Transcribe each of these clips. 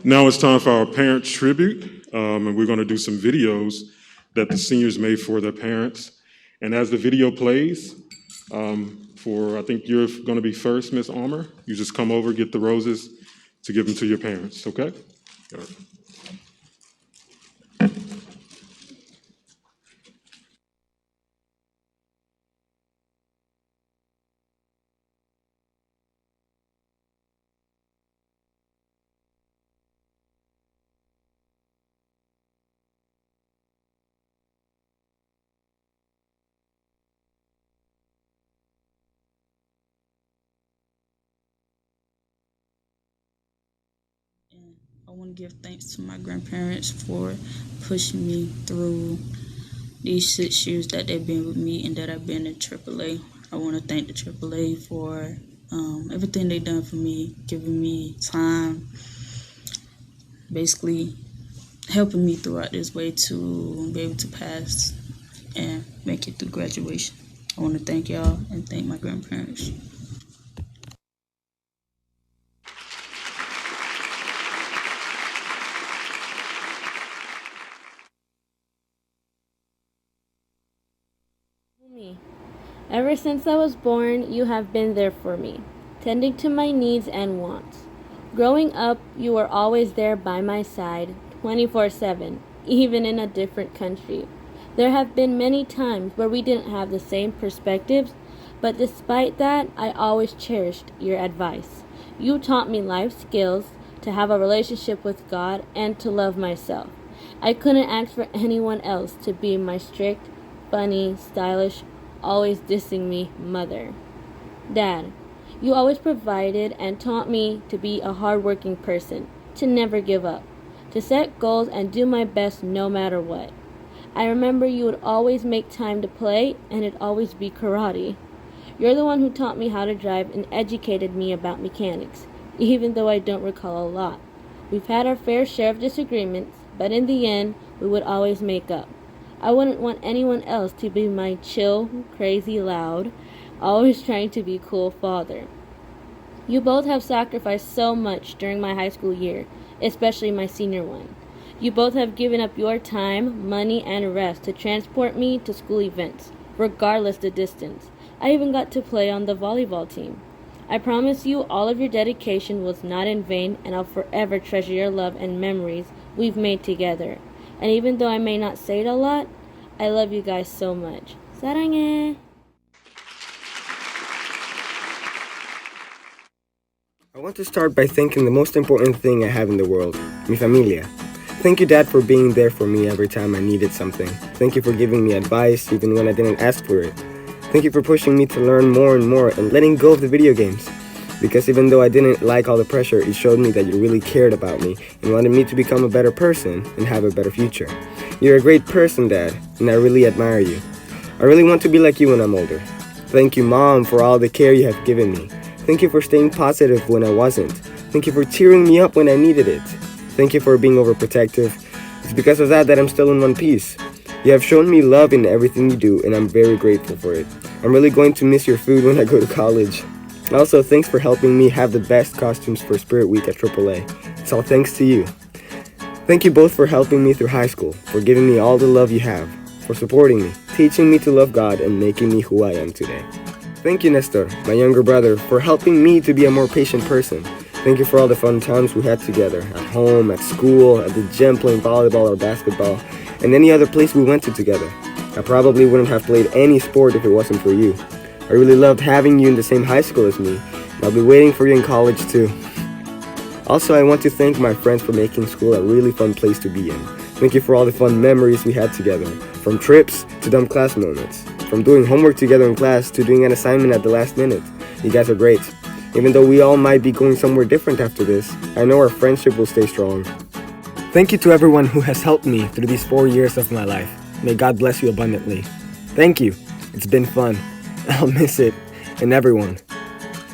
Now it's time for our parent tribute, and we're going to do some videos that the seniors made for their parents. And as the video plays, I think you're going to be first, Miss Armour. You just come over, get the roses to give them to your parents, okay? All right. And I want to give thanks to my grandparents for pushing me through these 6 years that they've been with me and that I've been in AAA. I want to thank the AAA for everything they've done for me, giving me time, basically helping me throughout this way to be able to pass and make it through graduation. I want to thank y'all and thank my grandparents. Me. Ever since I was born, you have been there for me, tending to my needs and wants. Growing up, you were always there by my side, 24/7, even in a different country. There have been many times where we didn't have the same perspectives, but despite that, I always cherished your advice. You taught me life skills, to have a relationship with God, and to love myself. I couldn't ask for anyone else to be my strict, funny, stylish, always dissing me mother. Dad, you always provided and taught me to be a hardworking person, to never give up, to set goals and do my best no matter what. I remember you would always make time to play, and it'd always be karate. You're the one who taught me how to drive and educated me about mechanics, even though I don't recall a lot. We've had our fair share of disagreements, but in the end, we would always make up. I wouldn't want anyone else to be my chill, crazy, loud, always trying to be cool father. You both have sacrificed so much during my high school year, especially my senior one. You both have given up your time, money, and rest to transport me to school events, regardless the distance. I even got to play on the volleyball team. I promise you all of your dedication was not in vain, and I'll forever treasure your love and memories we've made together. And even though I may not say it a lot, I love you guys so much. 사랑해. I want to start by thanking the most important thing I have in the world, mi familia. Thank you, Dad, for being there for me every time I needed something. Thank you for giving me advice even when I didn't ask for it. Thank you for pushing me to learn more and more and letting go of the video games. Because even though I didn't like all the pressure, it showed me that you really cared about me and wanted me to become a better person and have a better future. You're a great person, Dad, and I really admire you. I really want to be like you when I'm older. Thank you, Mom, for all the care you have given me. Thank you for staying positive when I wasn't. Thank you for cheering me up when I needed it. Thank you for being overprotective. It's because of that I'm still in one piece. You have shown me love in everything you do, and I'm very grateful for it. I'm really going to miss your food when I go to college. Also, thanks for helping me have the best costumes for Spirit Week at AAA. It's all thanks to you. Thank you both for helping me through high school, for giving me all the love you have, for supporting me, teaching me to love God, and making me who I am today. Thank you, Nestor, my younger brother, for helping me to be a more patient person. Thank you for all the fun times we had together, at home, at school, at the gym playing volleyball or basketball, and any other place we went to together. I probably wouldn't have played any sport if it wasn't for you. I really loved having you in the same high school as me, and I'll be waiting for you in college too. Also, I want to thank my friends for making school a really fun place to be in. Thank you for all the fun memories we had together, from trips to dumb class moments, from doing homework together in class to doing an assignment at the last minute. You guys are great. Even though we all might be going somewhere different after this, I know our friendship will stay strong. Thank you to everyone who has helped me through these 4 years of my life. May God bless you abundantly. Thank you. It's been fun. I'll miss it, and everyone.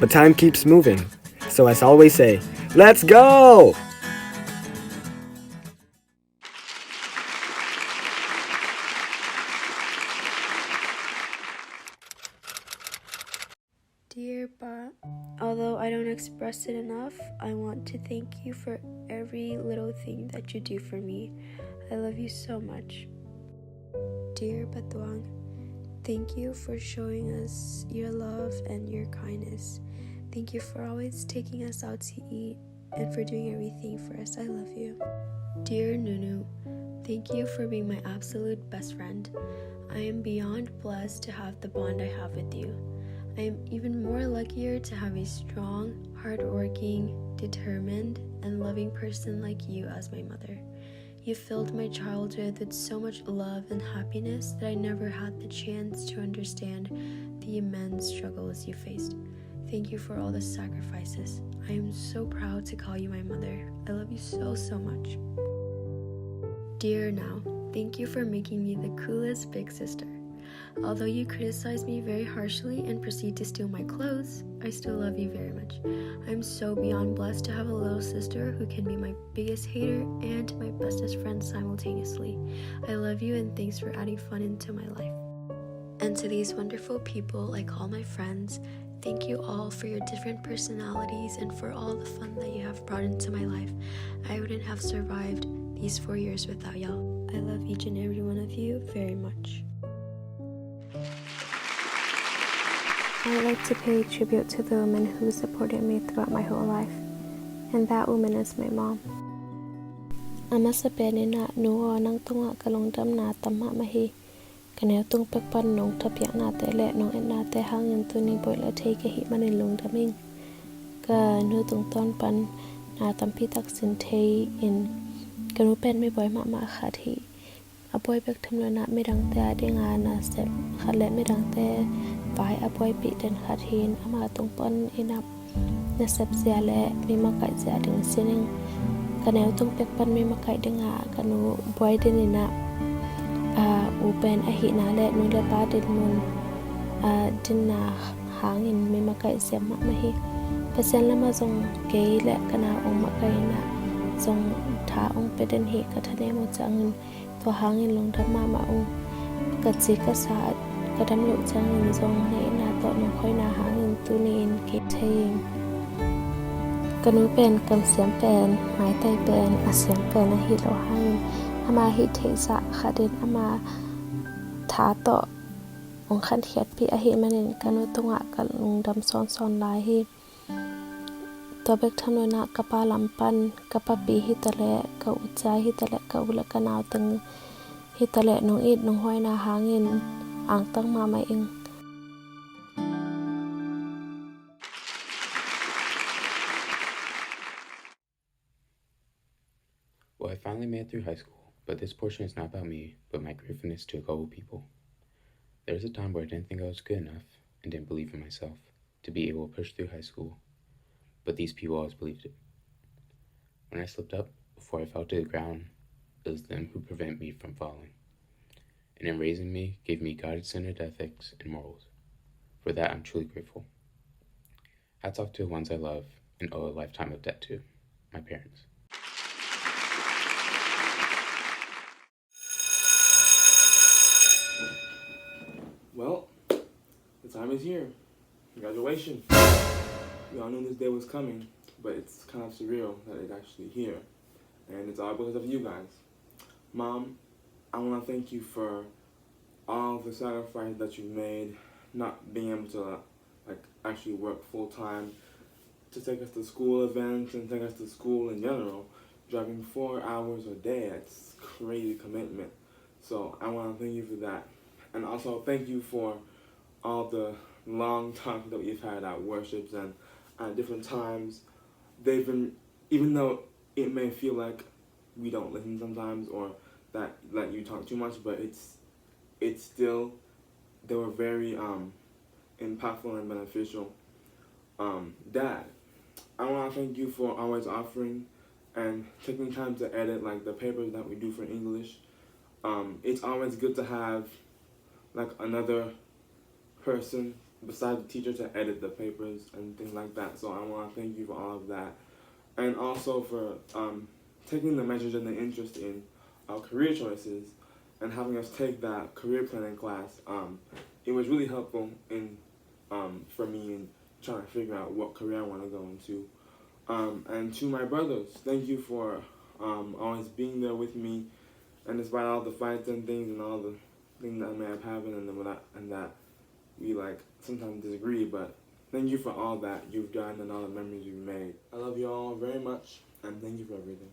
But time keeps moving. So as I always say, let's go! Dear Pa, although I don't express express it enough. I want to thank you for every little thing that you do for me. I love you so much. Dear Batuang, thank you for showing us your love and your kindness. Thank you for always taking us out to eat and for doing everything for us. I love you. Dear Nunu, thank you for being my absolute best friend. I am beyond blessed to have the bond I have with you. I am even more luckier to have a strong, hardworking, determined, and loving person like you as my mother. You filled my childhood with so much love and happiness that I never had the chance to understand the immense struggles you faced. Thank you for all the sacrifices. I am so proud to call you my mother. I love you so, so much. Dear Now, thank you for making me the coolest big sister. Although you criticize me very harshly and proceed to steal my clothes, I still love you very much. I'm so beyond blessed to have a little sister who can be my biggest hater and my bestest friend simultaneously. I love you and thanks for adding fun into my life. And to these wonderful people I call my friends, thank you all for your different personalities and for all the fun that you have brought into my life. I wouldn't have survived these 4 years without y'all. I love each and every one of you very much. I would like to pay tribute to the woman who supported me throughout my whole life, and that woman is my mom. Ama sabihin na nuo nang tunga kalungdam na tama mahi, kanya tung pekpan nong tapyak na te le nong et na te hangin tuni boy la te ke hi manin lungdaming, ka nu tung ton pan na tampi tak sin te in, kanu pen mi boy ma khat hi, apoy pek tham lo na mi dang te de nga na sep khat le mi dang te vai apoy pi den khat hin ama tung pon inap na sep sia le mi ma kai sia ding sining kanel tung pek pan mi ma kai ding a kanu boy den ina u pen a hi na le nu le ba den mun din na hangin mi ma kai sia ma hi pesen la ma zong ke le kana ong ma kai na zong tha ong pe den hi ka thane mo changin to hangin long dam ma ong ka chi ka sa kadam lo changin zong ne na to no khoi na hangin tu ni in ke thing kanu pen kam siam pen mai tai pen a siam pen a hi lo hangin ama hi the sa khaden ama tha to ong khan khiat pi a hi manin kanu tunga kal lung dam son son lai hi to bek thano na kapa lampan kapa pi hi tale ka uchai hi tale ka ula kana tang hi tale nong it nong hoi na hangin ang tang ma mai ing. Well, I finally made it through high school, but this portion is not about me, but my gratefulness to a couple people. There was a time where I didn't think I was good enough and didn't believe in myself to be able to push through high school, but these people always believed it. When I slipped up before I fell to the ground, it was them who prevented me from falling. And in raising me, gave me God-centered ethics and morals. For that, I'm truly grateful. Hats off to the ones I love and owe a lifetime of debt to, my parents. Well, the time is here. Graduation. We all knew this day was coming, but it's kind of surreal that it's actually here. And it's all because of you guys. Mom, I want to thank you for all the sacrifice that you've made, not being able to actually work full time to take us to school events and take us to school in general. Driving 4 hours a day, that's crazy commitment. So I want to thank you for that. And also thank you for all the long talks that we've had at worships and at different times. They've been, even though it may feel like we don't listen sometimes or that you talk too much, but it's still, they were very impactful and beneficial. Dad, I want to thank you for always offering and taking time to edit the papers that we do for English. It's always good to have another person besides the teacher to edit the papers and things like that. So I want to thank you for all of that. And also for taking the measures and the interest in our career choices and having us take that career planning class. It was really helpful for me in trying to figure out what career I want to go into. And to my brothers, thank you for always being there with me, and despite all the fights and things and all the things that may have happened and that we like sometimes disagree, but thank you for all that you've done and all the memories you've made. I love you all very much, and thank you for everything.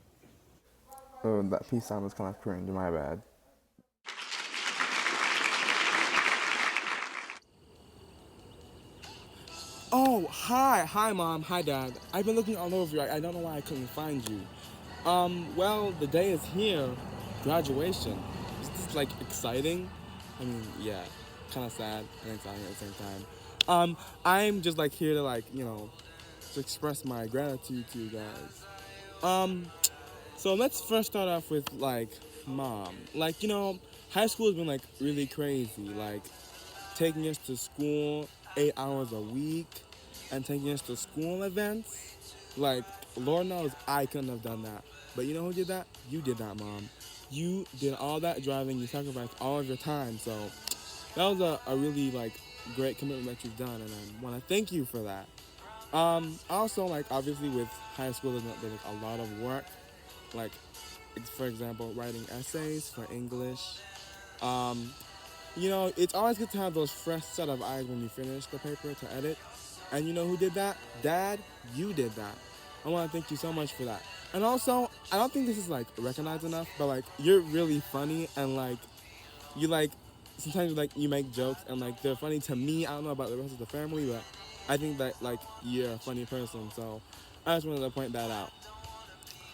Oh, that peace sign was kind of cringe, my bad. Oh, hi, Mom, hi, Dad. I've been looking all over you. I don't know why I couldn't find you. Well, the day is here, graduation. Is this like exciting? I mean, yeah, kind of sad and exciting at the same time. I'm just like here to like to express my gratitude to you guys. So let's first start off with like Mom. Like high school has been like really crazy. Like taking us to school 8 hours a week and taking us to school events. Like, Lord knows I couldn't have done that. But you know who did that? You did that, Mom. You did all that driving. You sacrificed all of your time. So that was a really like great commitment that you've done, and I want to thank you for that. Also, like obviously with high school, there's like a lot of work. Like, for example, writing essays for English. Um, it's always good to have those fresh set of eyes when you finish the paper to edit. And you know who did that? Dad, you did that. I want to thank you so much for that. And also, I don't think this is like recognized enough, but like you're really funny and like you like sometimes like you make jokes and like they're funny to me. I don't know about the rest of the family, but I think that like you're a funny person. So I just wanted to point that out.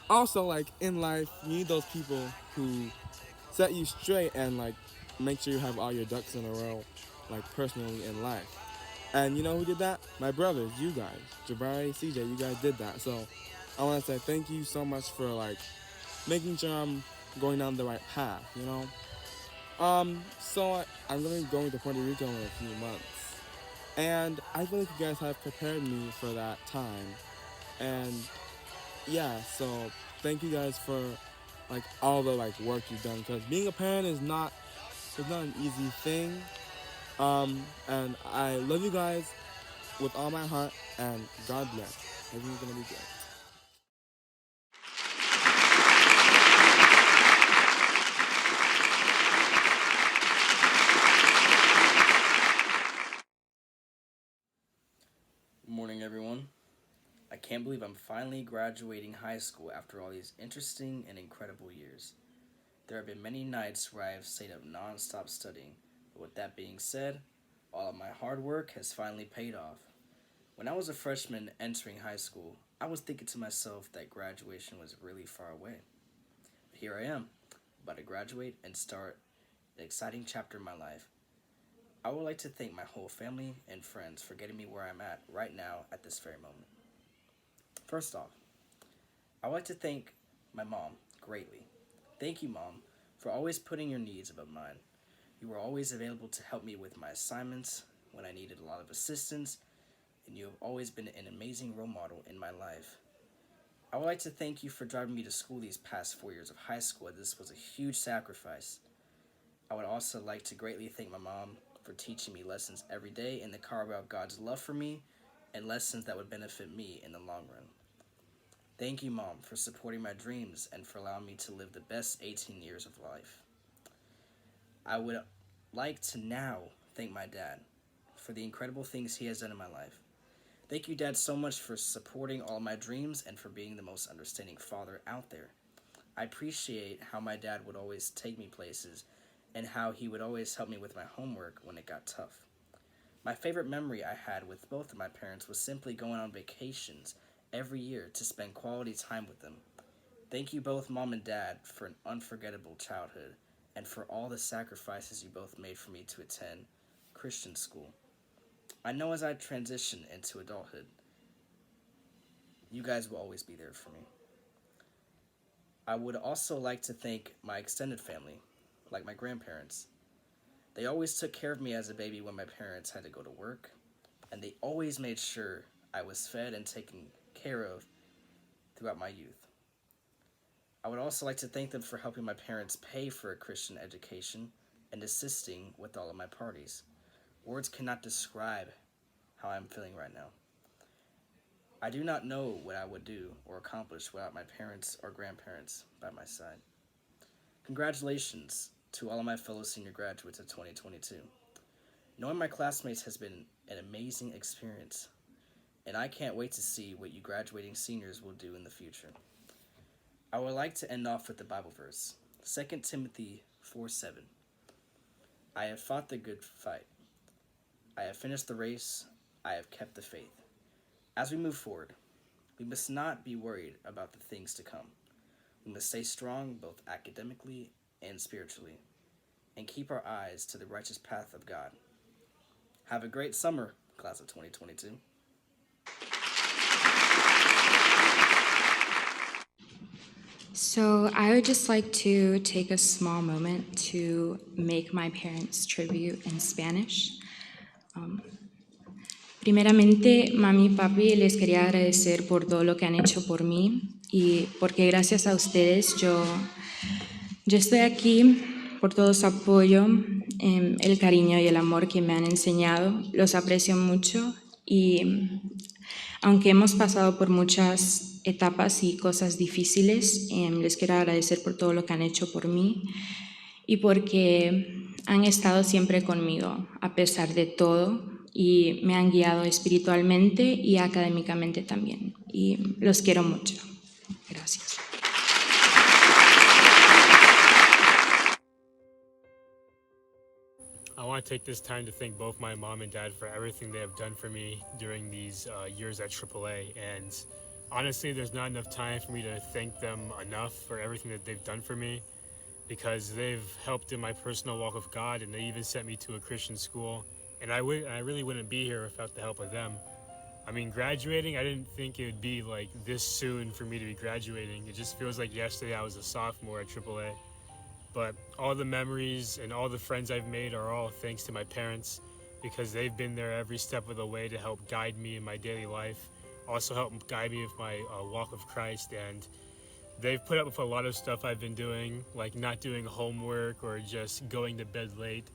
Also, like in life, you need those people who set you straight and like make sure you have all your ducks in a row, like personally in life. And you know who did that? My brothers, you guys, Jabari, CJ, you guys did that. So I want to say thank you so much for like making sure I'm going down the right path. So I'm gonna be going to Puerto Rico in a few months, and I feel like you guys have prepared me for that time. And yeah, so thank you guys for like all the like work you've done, because being a parent is not an easy thing. And I love you guys with all my heart, and God bless. Everything's gonna be good. Morning, everyone. I can't believe I'm finally graduating high school after all these interesting and incredible years. There have been many nights where I have stayed up non-stop studying, but with that being said, all of my hard work has finally paid off. When I was a freshman entering high school, I was thinking to myself that graduation was really far away. But here I am, about to graduate and start an exciting chapter in my life. I would like to thank my whole family and friends for getting me where I'm at right now at this very moment. First off, I would like to thank my mom greatly. Thank you, Mom, for always putting your needs above mine. You were always available to help me with my assignments when I needed a lot of assistance, and you have always been an amazing role model in my life. I would like to thank you for driving me to school these past 4 years of high school. This was a huge sacrifice. I would also like to greatly thank my mom for teaching me lessons every day in the car about God's love for me and lessons that would benefit me in the long run. Thank you, Mom, for supporting my dreams and for allowing me to live the best 18 years of life. I would like to now thank my dad for the incredible things he has done in my life. Thank you, Dad, so much for supporting all my dreams and for being the most understanding father out there. I appreciate how my dad would always take me places and how he would always help me with my homework when it got tough. My favorite memory I had with both of my parents was simply going on vacations every year to spend quality time with them. Thank you both, Mom and Dad, for an unforgettable childhood and for all the sacrifices you both made for me to attend Christian school. I know as I transition into adulthood, you guys will always be there for me. I would also like to thank my extended family, like my grandparents. They always took care of me as a baby when my parents had to go to work, and they always made sure I was fed and taken care of throughout my youth. I would also like to thank them for helping my parents pay for a Christian education and assisting with all of my parties. Words cannot describe how I'm feeling right now. I do not know what I would do or accomplish without my parents or grandparents by my side. Congratulations to all of my fellow senior graduates of 2022. Knowing my classmates has been an amazing experience, and I can't wait to see what you graduating seniors will do in the future. I would like to end off with the Bible verse, 2 Timothy 4:7. I have fought the good fight. I have finished the race. I have kept the faith. As we move forward, we must not be worried about the things to come. We must stay strong both academically and spiritually, and keep our eyes to the righteous path of God. Have a great summer, class of 2022. So I would just like to take a small moment to make my parents' tribute in Spanish. Primeramente, mami y papi, les quería agradecer por todo lo que han hecho por mí y porque gracias a ustedes yo estoy aquí, por todo su apoyo, el cariño y el amor que me han enseñado. Los aprecio mucho y aunque hemos pasado por muchas etapas y cosas difíciles, les quiero agradecer por todo lo que han hecho por mí y porque han estado siempre conmigo a pesar de todo y me han guiado espiritualmente y académicamente también. Y los quiero mucho. Gracias. I want to take this time to thank both my mom and dad for everything they have done for me during these years at AAA. And honestly, there's not enough time for me to thank them enough for everything that they've done for me, because they've helped in my personal walk with God, and they even sent me to a Christian school. And I really wouldn't be here without the help of them. I mean, graduating, I didn't think it would be like this soon for me to be graduating. It just feels like yesterday I was a sophomore at AAA. But all the memories and all the friends I've made are all thanks to my parents, because they've been there every step of the way to help guide me in my daily life, also help guide me with my walk of Christ. And they've put up with a lot of stuff I've been doing, like not doing homework or just going to bed late.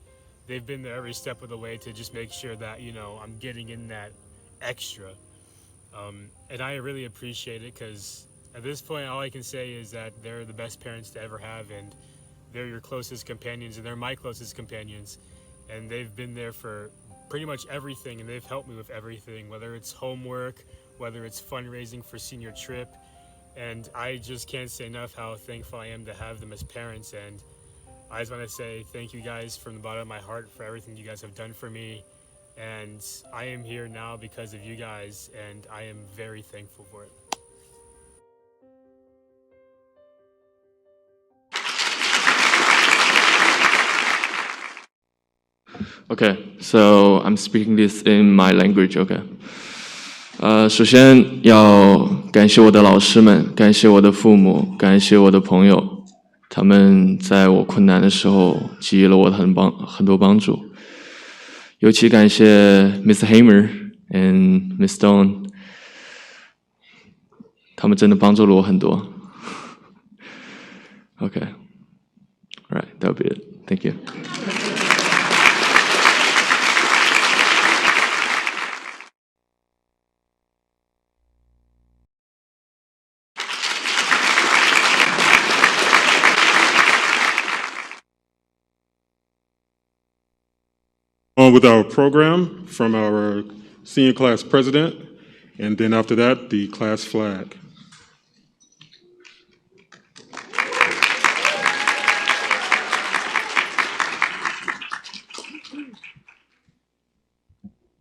They've been there every step of the way to just make sure that, you know, I'm getting in that extra. And I really appreciate it, because at this point, all I can say is that they're the best parents to ever have, and they're your closest companions, and they're my closest companions. And they've been there for pretty much everything, and they've helped me with everything, whether it's homework, whether it's fundraising for senior trip. And I just can't say enough how thankful I am to have them as parents. And I just want to say thank you guys from the bottom of my heart for everything you guys have done for me. And I am here now because of you guys, and I am very thankful for it. Okay, so I'm speaking this in my language, okay. 首先要感谢我的老师们，感谢我的父母，感谢我的朋友，他们在我困难的时候给予了我很多帮助。尤其感谢 Mr. Hamer and Miss Stone， 他们真的帮助了我很多。Okay, alright, that'll be it. Thank you. On with our program from our senior class president, and then after that, the class flag.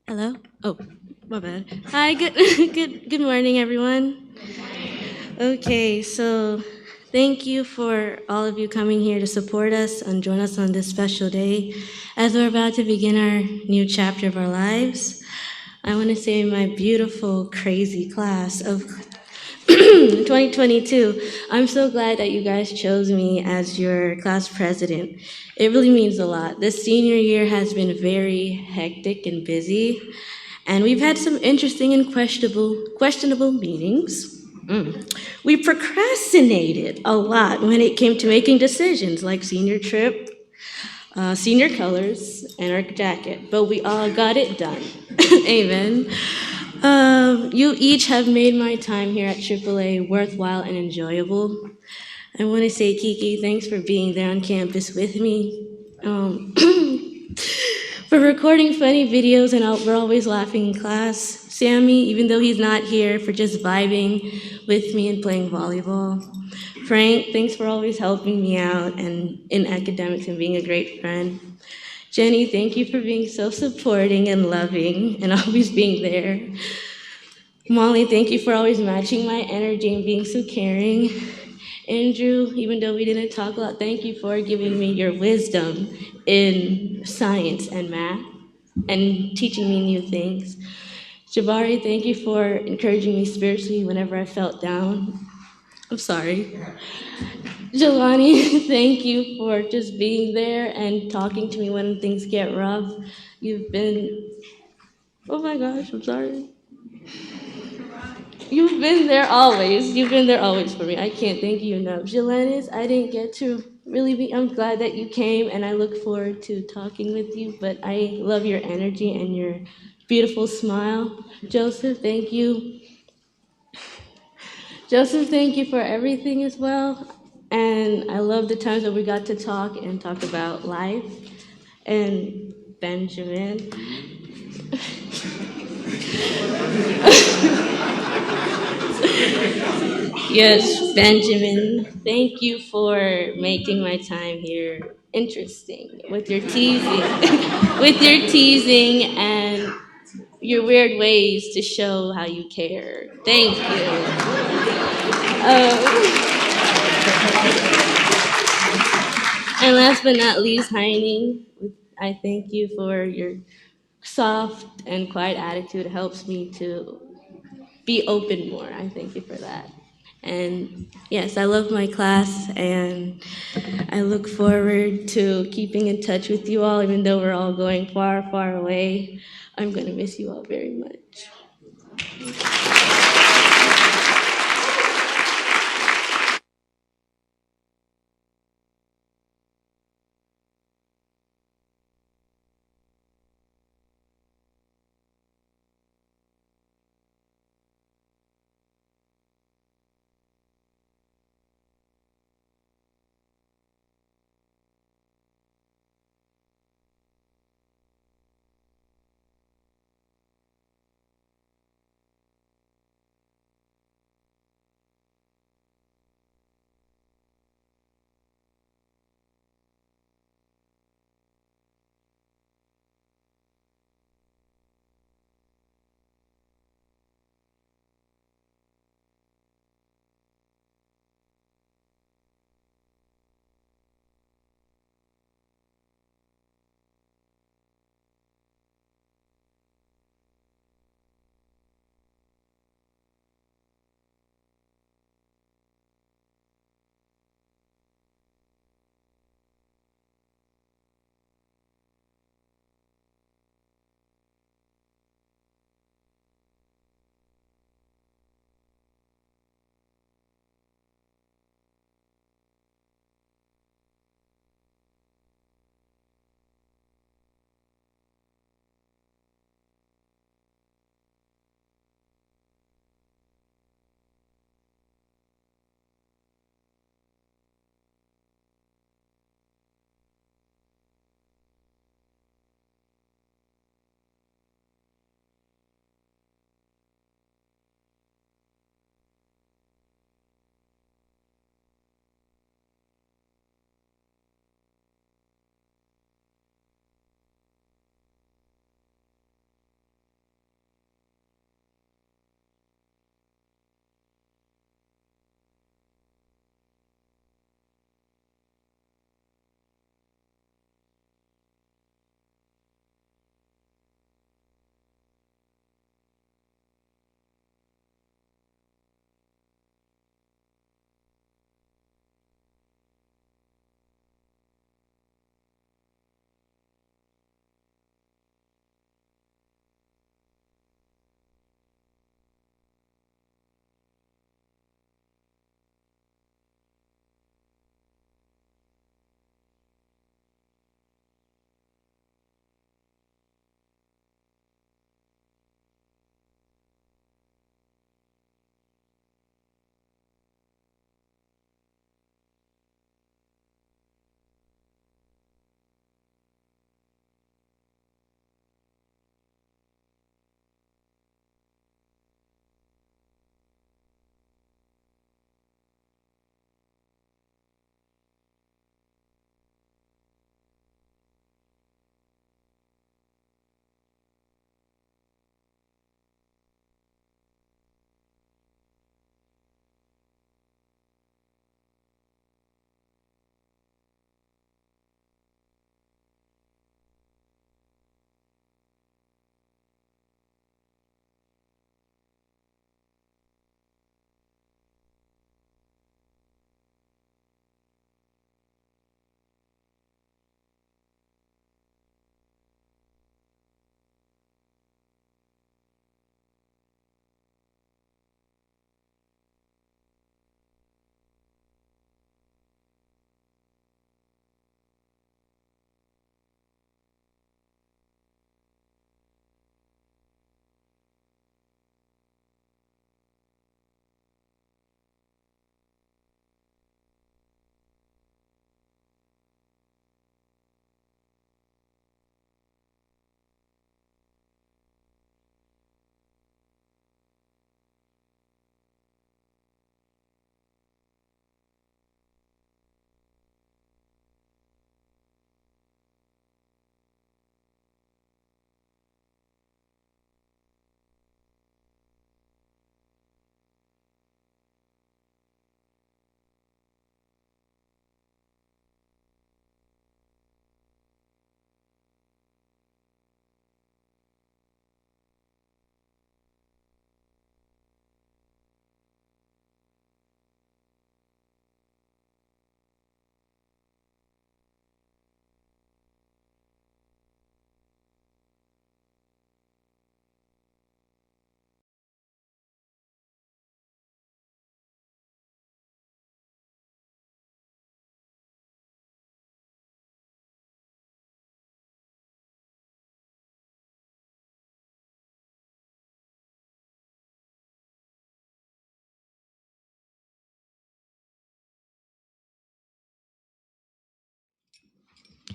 Hello? Oh, my bad. Hi, good morning, everyone. Okay, so thank you for all of you coming here to support us and join us on this special day as we're about to begin our new chapter of our lives. I want to say my beautiful, crazy class of 2022, I'm so glad that you guys chose me as your class president. It really means a lot. This senior year has been very hectic and busy, and we've had some interesting and questionable meetings. We procrastinated a lot when it came to making decisions like senior trip, senior colors, and our jacket, but we all got it done. Amen. You each have made my time here at AAA worthwhile and enjoyable. I want to say, Kiki, thanks for being there on campus with me. For recording funny videos and we're always laughing in class. Sammy, even though he's not here, for just vibing with me and playing volleyball. Frank, thanks for always helping me out and in academics and being a great friend. Jenny, thank you for being so supporting and loving and always being there. Molly, thank you for always matching my energy and being so caring. Andrew, even though we didn't talk a lot, thank you for giving me your wisdom in science and math and teaching me new things. Jabari, thank you for encouraging me spiritually whenever I felt down. I'm sorry. Jelani, thank you for just being there and talking to me when things get rough. You've been, oh my gosh, I'm sorry. You've been there always. You've been there always for me. I can't thank you enough. Jelenis, I didn't get to really be, I'm glad that you came and I look forward to talking with you, but I love your energy and your beautiful smile. Joseph, thank you. Joseph, thank you for everything as well. And I love the times that we got to talk and talk about life. And Benjamin. Yes, Benjamin, thank you for making my time here interesting with your teasing, with your teasing and your weird ways to show how you care. Thank you. And last but not least, Heine, I thank you for your soft and quiet attitude. It helps me to be open more. I thank you for that. And yes, I love my class and I look forward to keeping in touch with you all, even though we're all going far, far away. I'm going to miss you all very much.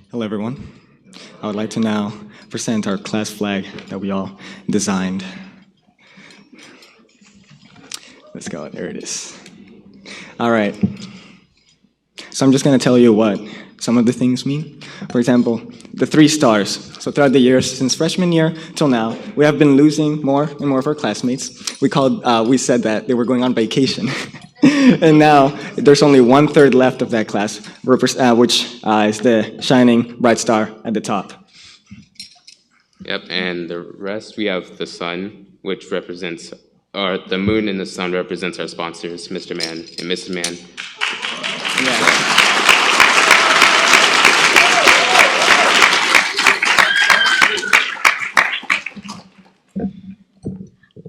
Hello, everyone. I would like to now present our class flag that we all designed. Let's go. There it is. All right. So I'm just going to tell you what some of the things mean. For example, the 3 stars. So throughout the years, since freshman year till now, we have been losing more and more of our classmates. We said that they were going on vacation. And now there's only 1/3 left of that class, which is the shining bright star at the top. Yep, and the rest we have the sun, which represents, or the moon and the sun represents our sponsors, Mr. Mann and Mrs. Mann. Yeah.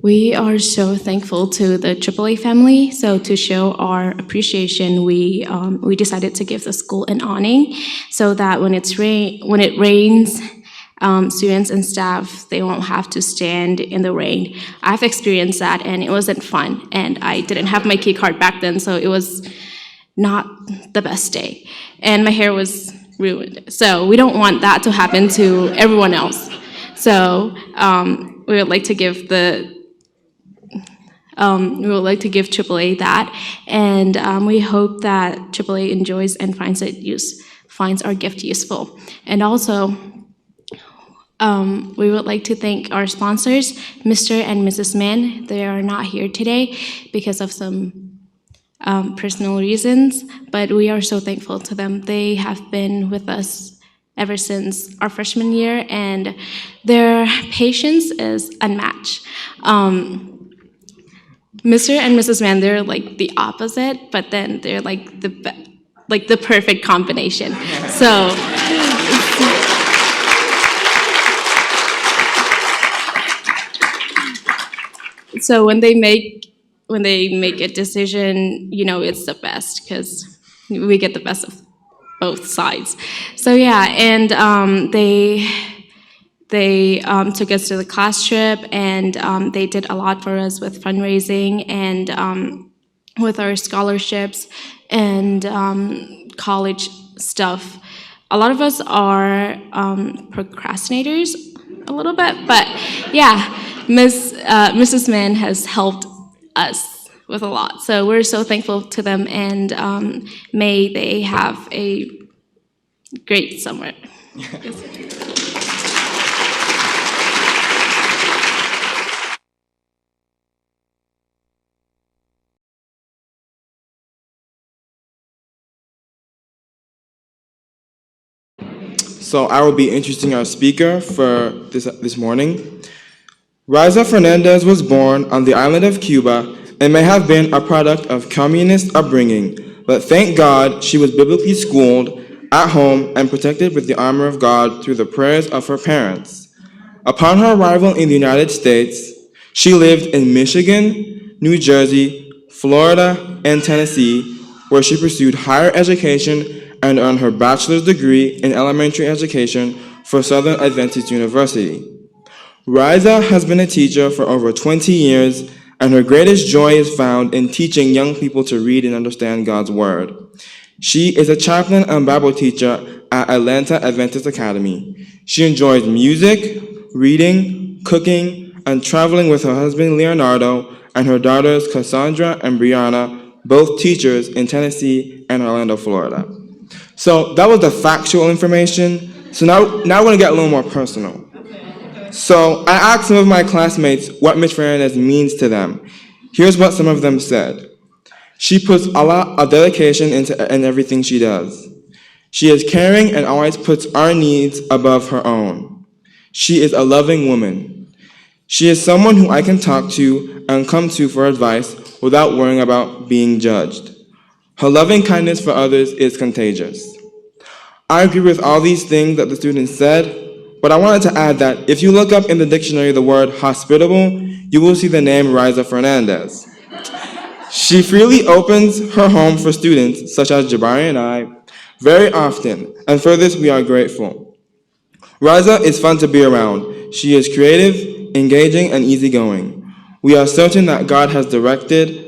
We are so thankful to the AAA family. So to show our appreciation, we decided to give the school an awning, so that when it rains, students and staff, they won't have to stand in the rain. I've experienced that, and it wasn't fun. And I didn't have my key card back then, so it was not the best day. And my hair was ruined. So we don't want that to happen to everyone else. So we would like to give AAA that, and we hope that AAA enjoys and finds our gift useful. And also, we would like to thank our sponsors, Mr. and Mrs. Mann. They are not here today because of some personal reasons, but we are so thankful to them. They have been with us ever since our freshman year, and their patience is unmatched. Mr. and Mrs. Mann, they're like the opposite, but then they're like the perfect combination. So when they make a decision, it's the best, because we get the best of both sides. So yeah, and they took us to the class trip, and they did a lot for us with fundraising and with our scholarships and college stuff. A lot of us are procrastinators a little bit, but yeah, Mrs. Mann has helped us with a lot. So we're so thankful to them, and may they have a great summer. So I will be introducing our speaker for this morning. Riza Fernandez was born on the island of Cuba and may have been a product of communist upbringing, but thank God she was biblically schooled at home and protected with the armor of God through the prayers of her parents. Upon her arrival in the United States, she lived in Michigan, New Jersey, Florida, and Tennessee, where she pursued higher education and earned her bachelor's degree in elementary education for Southern Adventist University. Riza has been a teacher for over 20 years, and her greatest joy is found in teaching young people to read and understand God's Word. She is a chaplain and Bible teacher at Atlanta Adventist Academy. She enjoys music, reading, cooking, and traveling with her husband Leonardo and her daughters Cassandra and Brianna, both teachers in Tennessee and Orlando, Florida. So that was the factual information. So now we're going to get a little more personal. So I asked some of my classmates what Miss Fernandez means to them. Here's what some of them said. She puts a lot of dedication in everything she does. She is caring and always puts our needs above her own. She is a loving woman. She is someone who I can talk to and come to for advice without worrying about being judged. Her loving kindness for others is contagious. I agree with all these things that the students said, but I wanted to add that if you look up in the dictionary the word hospitable, you will see the name Riza Fernandez. She freely opens her home for students, such as Jabari and I, very often, and for this we are grateful. Riza is fun to be around. She is creative, engaging, and easygoing. We are certain that God has directed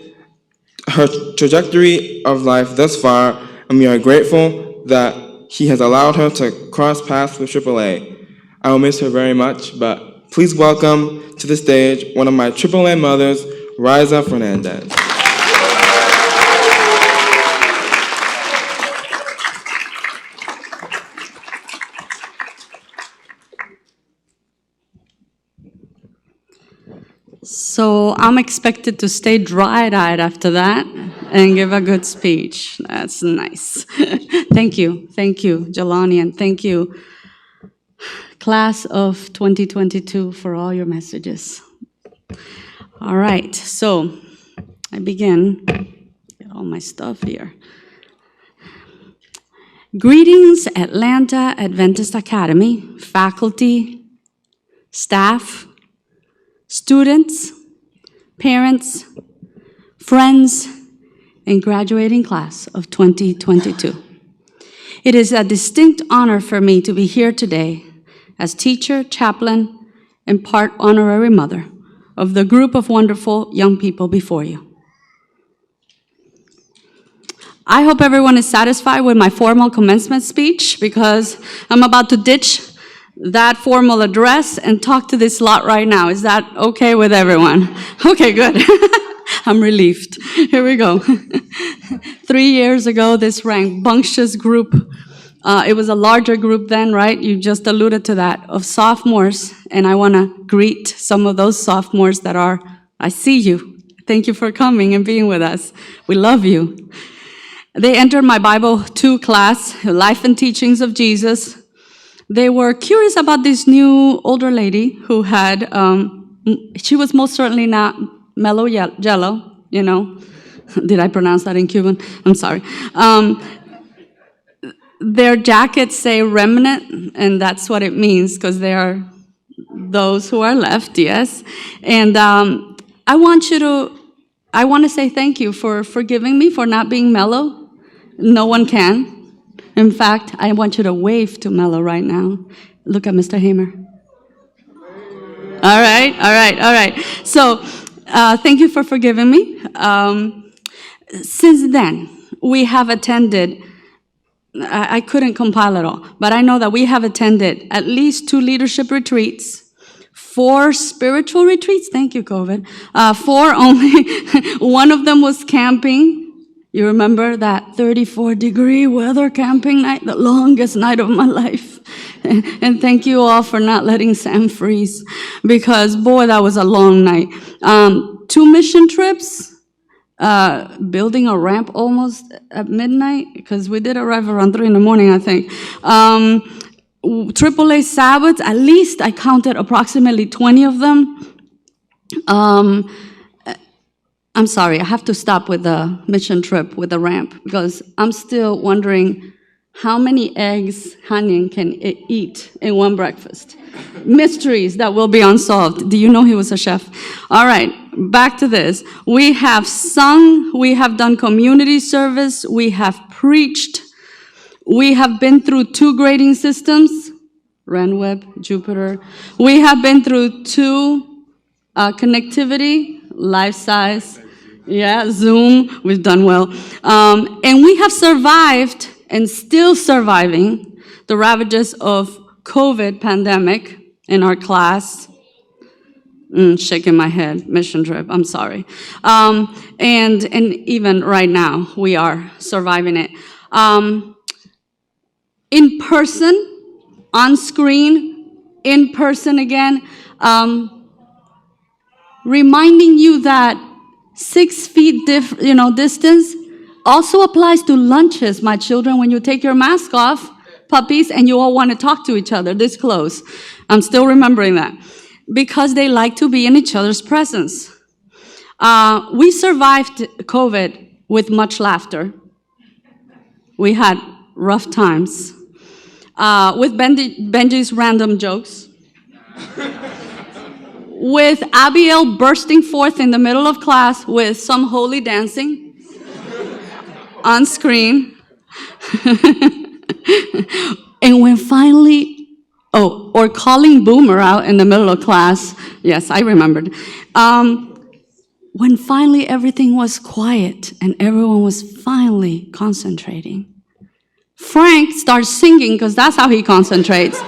her trajectory of life thus far, and we are grateful that he has allowed her to cross paths with AAA. I will miss her very much, but please welcome to the stage one of my AAA mothers, Riza Fernandez. So I'm expected to stay dry-eyed after that and give a good speech. That's nice. Thank you, Jelani, and thank you, class of 2022, for all your messages. All right, so I begin. Get all my stuff here. Greetings, Atlanta Adventist Academy, faculty, staff, students, parents, friends, and graduating class of 2022. It is a distinct honor for me to be here today as teacher, chaplain, and part honorary mother of the group of wonderful young people before you. I hope everyone is satisfied with my formal commencement speech because I'm about to ditch that formal address and talk to this lot right now. Is that okay with everyone? Okay, good. I'm relieved. Here we go. 3 years ago, this rambunctious group, it was a larger group then, right? You just alluded to that, of sophomores. And I want to greet some of those sophomores that are, I see you. Thank you for coming and being with us. We love you. They entered my Bible 2 class, Life and Teachings of Jesus. They were curious about this new older lady who had, she was most certainly not mellow yellow, you know. Did I pronounce that in Cuban? I'm sorry. Their jackets say remnant, and that's what it means, because they are those who are left, yes. And I want to say thank you for forgiving me for not being mellow. No one can. In fact, I want you to wave to Mello right now. Look at Mr. Hamer. All right. So, thank you for forgiving me. Since then, we have attended, I couldn't compile it all, but I know that we have attended at least 2 leadership retreats, 4 spiritual retreats, thank you, COVID, 4 only. One of them was camping. You remember that 34-degree weather camping night, the longest night of my life. And thank you all for not letting Sam freeze, because boy, that was a long night. 2 mission trips, building a ramp almost at midnight, because we did arrive around 3 a.m, I think. AAA Sabbaths, at least I counted approximately 20 of them. I'm sorry, I have to stop with the mission trip with the ramp, because I'm still wondering how many eggs Hanyan can eat in one breakfast. Mysteries that will be unsolved. Do you know he was a chef? All right, back to this. We have sung, we have done community service, we have preached, we have been through 2 grading systems, RenWeb, Jupiter. We have been through 2 connectivity, life size, Zoom, we've done well. And we have survived and still surviving the ravages of COVID pandemic in our class. Shaking my head, mission trip, I'm sorry. And even right now, we are surviving it. In person, on screen, in person again, reminding you that 6 feet distance also applies to lunches, my children, when you take your mask off, puppies, and you all want to talk to each other this close. I'm still remembering that. Because they like to be in each other's presence. We survived COVID with much laughter. We had rough times. With Benji's random jokes. With Abiel bursting forth in the middle of class with some holy dancing on screen. And when finally, or calling Boomer out in the middle of class. Yes, I remembered. When finally everything was quiet and everyone was finally concentrating. Frank starts singing because that's how he concentrates.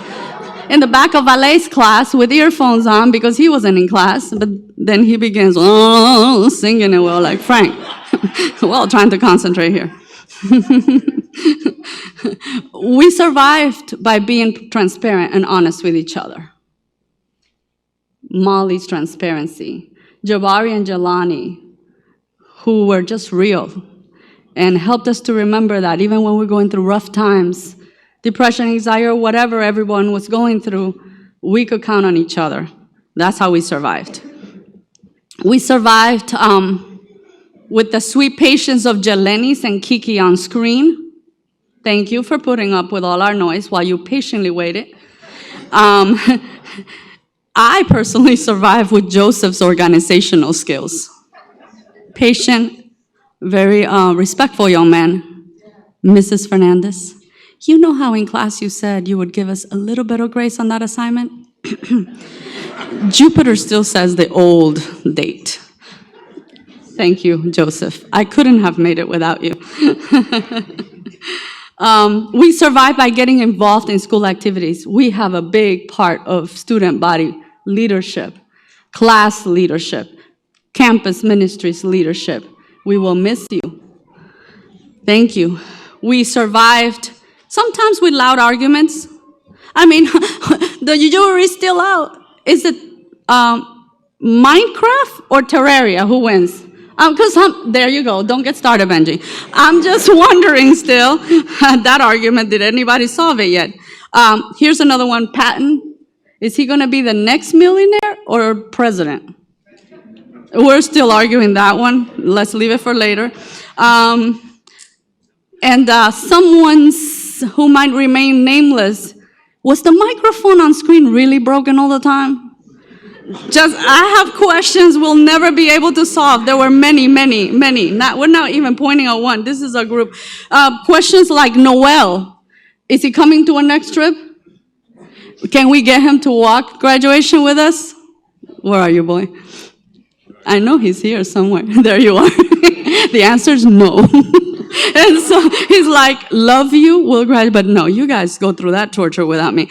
In the back of Valet's class with earphones on because he wasn't in class, but then he begins singing and we're all like, Frank, we're all trying to concentrate here. We survived by being transparent and honest with each other. Molly's transparency, Jabari and Jelani, who were just real and helped us to remember that even when we're going through rough times, depression, anxiety, or whatever everyone was going through, we could count on each other. That's how we survived. We survived with the sweet patience of Jelenis and Kiki on screen. Thank you for putting up with all our noise while you patiently waited. I personally survived with Joseph's organizational skills. Patient, very respectful young man. Mrs. Fernandez, you know how in class you said you would give us a little bit of grace on that assignment? Jupiter still says the old date. Thank you, Joseph. I couldn't have made it without you. We survive by getting involved in school activities. We have a big part of student body leadership, class leadership, campus ministries leadership. We will miss you. Thank you. We survived, sometimes with loud arguments. I mean, the jury's still out. Is it Minecraft or Terraria? Who wins? There you go. Don't get started, Benji. I'm just wondering still, that argument, did anybody solve it yet? Here's another one, Patton. Is he going to be the next millionaire or president? We're still arguing that one. Let's leave it for later. Someone who might remain nameless, was the microphone on screen really broken all the time? I have questions we'll never be able to solve. There were many. We're not even pointing at one. This is a group. Questions like Noel. Is he coming to our next trip? Can we get him to walk graduation with us? Where are you, boy? I know he's here somewhere. There you are. The answer is no. And so he's like, love you, we'll graduate, but no, you guys go through that torture without me.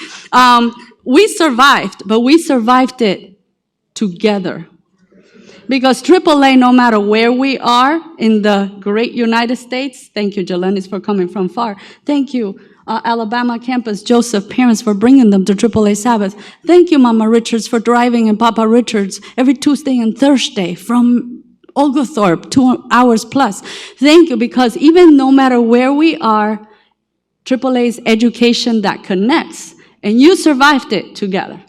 We survived, but we survived it together. Because AAA, no matter where we are in the great United States, thank you, Jelenis, for coming from far. Thank you, Alabama campus, Joseph, parents, for bringing them to AAA Sabbath. Thank you, Mama Richards, for driving and Papa Richards every Tuesday and Thursday from Oglethorpe, 2 hours plus. Thank you, because even no matter where we are, AAA's education that connects, and you survived it together.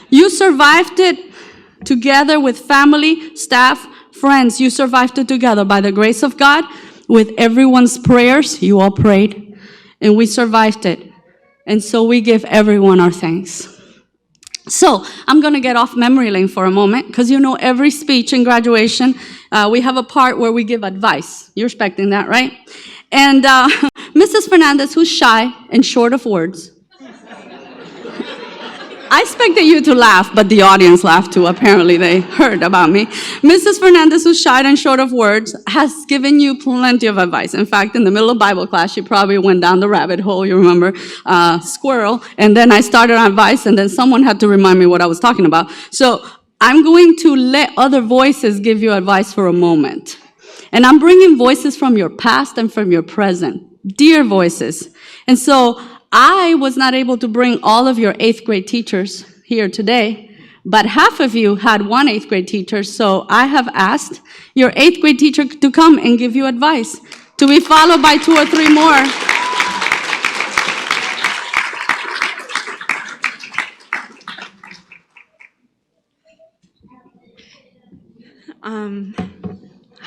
You survived it together with family, staff, friends. You survived it together by the grace of God, with everyone's prayers. You all prayed, and we survived it. And so we give everyone our thanks. So I'm going to get off memory lane for a moment, because you know every speech in graduation, we have a part where we give advice. You're expecting that, right? And Mrs. Fernandez, who's shy and short of words, I expected you to laugh, but the audience laughed too. Apparently they heard about me. Mrs. Fernandez, who's shy and short of words, has given you plenty of advice. In fact, in the middle of Bible class, she probably went down the rabbit hole, you remember, squirrel. And then I started on advice, and then someone had to remind me what I was talking about. So I'm going to let other voices give you advice for a moment. And I'm bringing voices from your past and from your present, dear voices. And so I was not able to bring all of your 8th grade teachers here today, but half of you had one 8th grade teacher, so I have asked your 8th grade teacher to come and give you advice, to be followed by 2 or 3 more.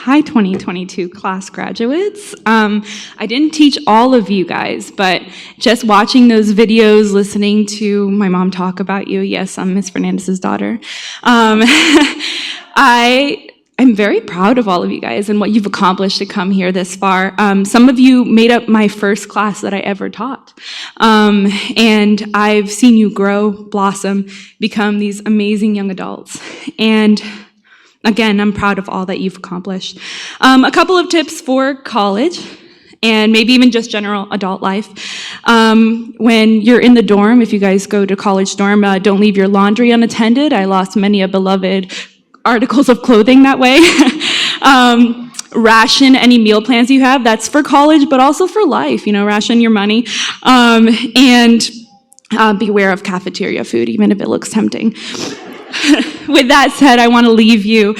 Hi, 2022 class graduates. I didn't teach all of you guys, but just watching those videos, listening to my mom talk about you, yes, I'm Miss Fernandez's daughter, I'm very proud of all of you guys and what you've accomplished to come here this far. Some of you made up my first class that I ever taught. And I've seen you grow, blossom, become these amazing young adults. And again, I'm proud of all that you've accomplished. A couple of tips for college and maybe even just general adult life. When you're in the dorm, if you guys go to college dorm, don't leave your laundry unattended. I lost many a beloved articles of clothing that way. Ration any meal plans you have. That's for college, but also for life. Ration your money. And beware of cafeteria food, even if it looks tempting. With that said, I want to leave you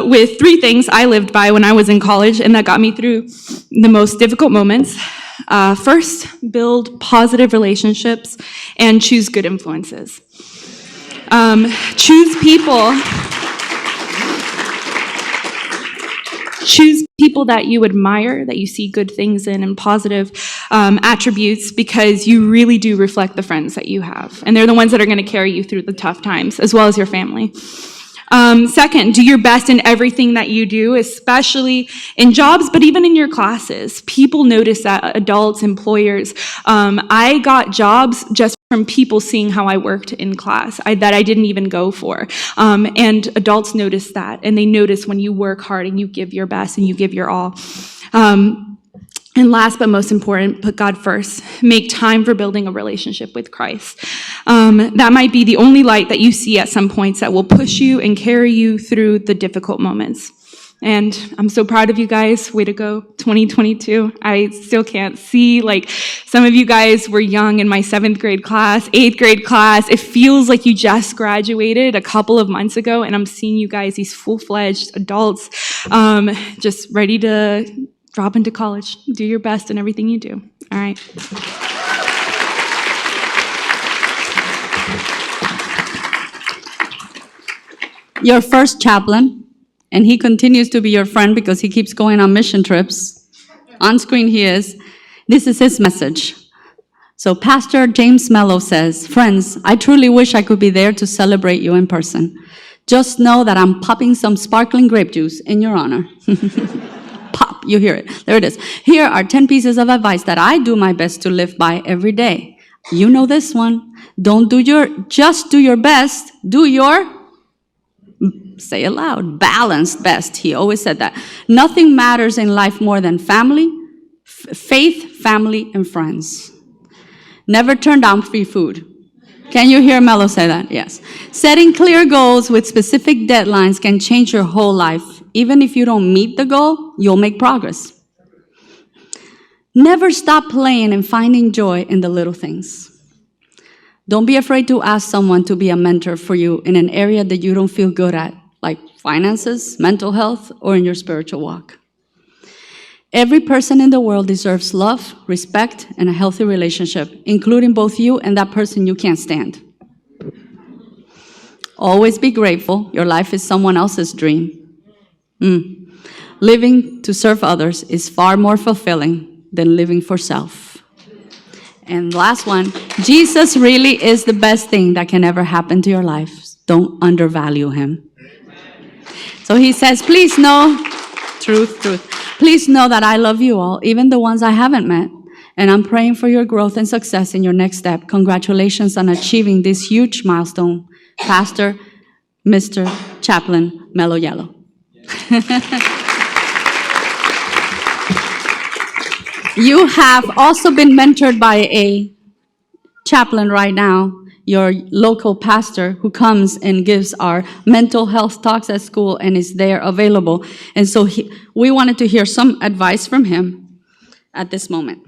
with 3 things I lived by when I was in college and that got me through the most difficult moments. First, build positive relationships and choose good influences. Choose people that you admire, that you see good things in and positive attributes, because you really do reflect the friends that you have. And they're the ones that are going to carry you through the tough times, as well as your family. Second, do your best in everything that you do, especially in jobs, but even in your classes. People notice that, adults, employers. I got jobs just from people seeing how I worked in class that I didn't even go for. And adults notice that, and they notice when you work hard and you give your best and you give your all. And last but most important, put God first. Make time for building a relationship with Christ. That might be the only light that you see at some points that will push you and carry you through the difficult moments. And I'm so proud of you guys. Way to go, 2022. I still can't see, some of you guys were young in my 7th grade class, 8th grade class. It feels like you just graduated a couple of months ago, and I'm seeing you guys, these full-fledged adults, just ready to drop into college. Do your best in everything you do. All right. Your first chaplain, and he continues to be your friend because he keeps going on mission trips. On screen he is. This is his message. So Pastor James Mello says, "Friends, I truly wish I could be there to celebrate you in person. Just know that I'm popping some sparkling grape juice in your honor." Pop, you hear it. There it is. Here are 10 pieces of advice that I do my best to live by every day. You know this one. Just do your best. Do your, say it loud, balanced best. He always said that. Nothing matters in life more than family, faith, family, and friends. Never turn down free food. Can you hear Mello say that? Yes. Setting clear goals with specific deadlines can change your whole life. Even if you don't meet the goal, you'll make progress. Never stop playing and finding joy in the little things. Don't be afraid to ask someone to be a mentor for you in an area that you don't feel good at, like finances, mental health, or in your spiritual walk. Every person in the world deserves love, respect, and a healthy relationship, including both you and that person you can't stand. Always be grateful. Your life is someone else's dream. Living to serve others is far more fulfilling than living for self. And last one, Jesus really is the best thing that can ever happen to your life. Don't undervalue him. So he says, please know, truth. Please know that I love you all, even the ones I haven't met. And I'm praying for your growth and success in your next step. Congratulations on achieving this huge milestone. Pastor, Mr. Chaplain Mello Yellow. You have also been mentored by a chaplain right now, your local pastor, who comes and gives our mental health talks at school and is there available. And so we wanted to hear some advice from him at this moment.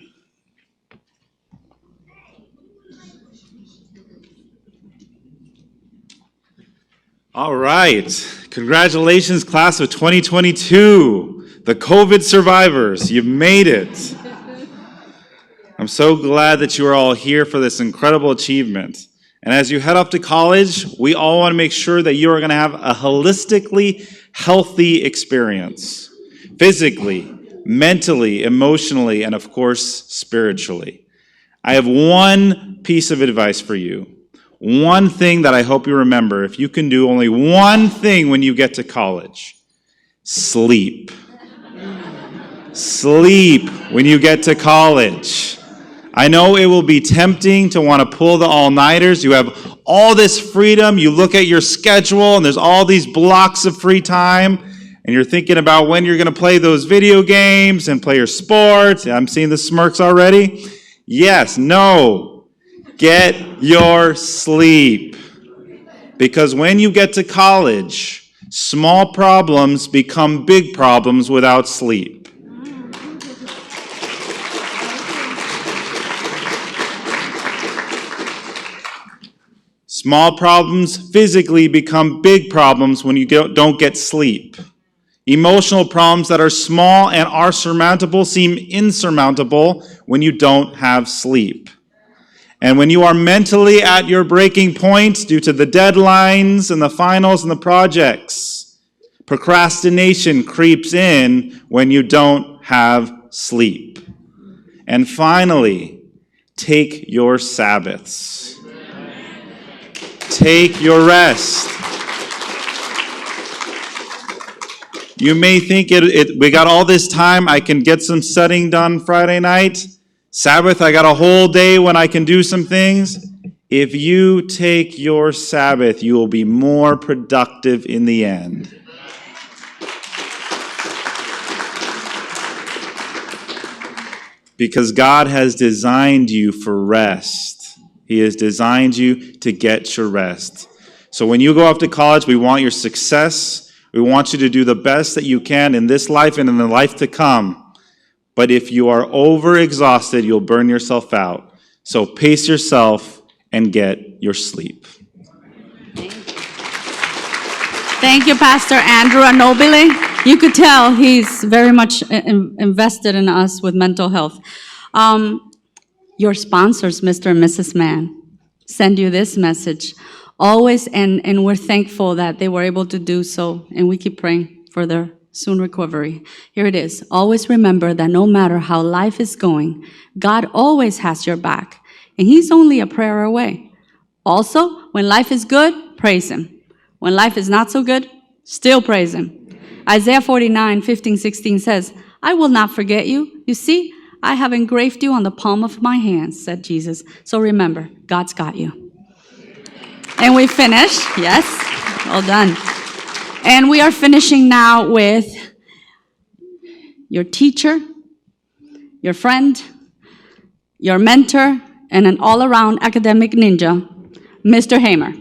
All right. Congratulations, class of 2022. The COVID survivors, you've made it. I'm so glad that you are all here for this incredible achievement. And as you head off to college, we all want to make sure that you are going to have a holistically healthy experience. Physically, mentally, emotionally, and of course, spiritually. I have one piece of advice for you. One thing that I hope you remember. If you can do only one thing when you get to college, sleep. Sleep when you get to college. I know it will be tempting to want to pull the all-nighters. You have all this freedom. You look at your schedule, and there's all these blocks of free time. and you're thinking about when you're going to play those video games and play your sports. I'm seeing the smirks already. Yes, no. Get your sleep. Because when you get to college, small problems become big problems without sleep. Small problems physically become big problems when you don't get sleep. Emotional problems that are small and are surmountable seem insurmountable when you don't have sleep. And when you are mentally at your breaking point due to the deadlines and the finals and the projects, procrastination creeps in when you don't have sleep. And finally, take your Sabbaths. Take your rest. You may think we got all this time, I can get some studying done Friday night. Sabbath, I got a whole day when I can do some things. If you take your Sabbath, you will be more productive in the end. Because God has designed you for rest. He has designed you to get your rest. So when you go off to college, we want your success. We want you to do the best that you can in this life and in the life to come. But if you are overexhausted, you'll burn yourself out. So pace yourself and get your sleep. Thank you, Pastor Andrew Anobile. You could tell he's very much invested in us with mental health. Your sponsors, Mr. and Mrs. Mann, send you this message always, and we're thankful that they were able to do so, and we keep praying for their soon recovery. Here it is. Always remember that no matter how life is going, God always has your back, and He's only a prayer away. Also, when life is good, praise Him. When life is not so good, still praise Him. Isaiah 49:15-16 says, I will not forget you. You see, I have engraved you on the palm of my hands, said Jesus. So remember, God's got you. And we finish. Yes, well done. And we are finishing now with your teacher, your friend, your mentor, and an all-around academic ninja, Mr. Hamer.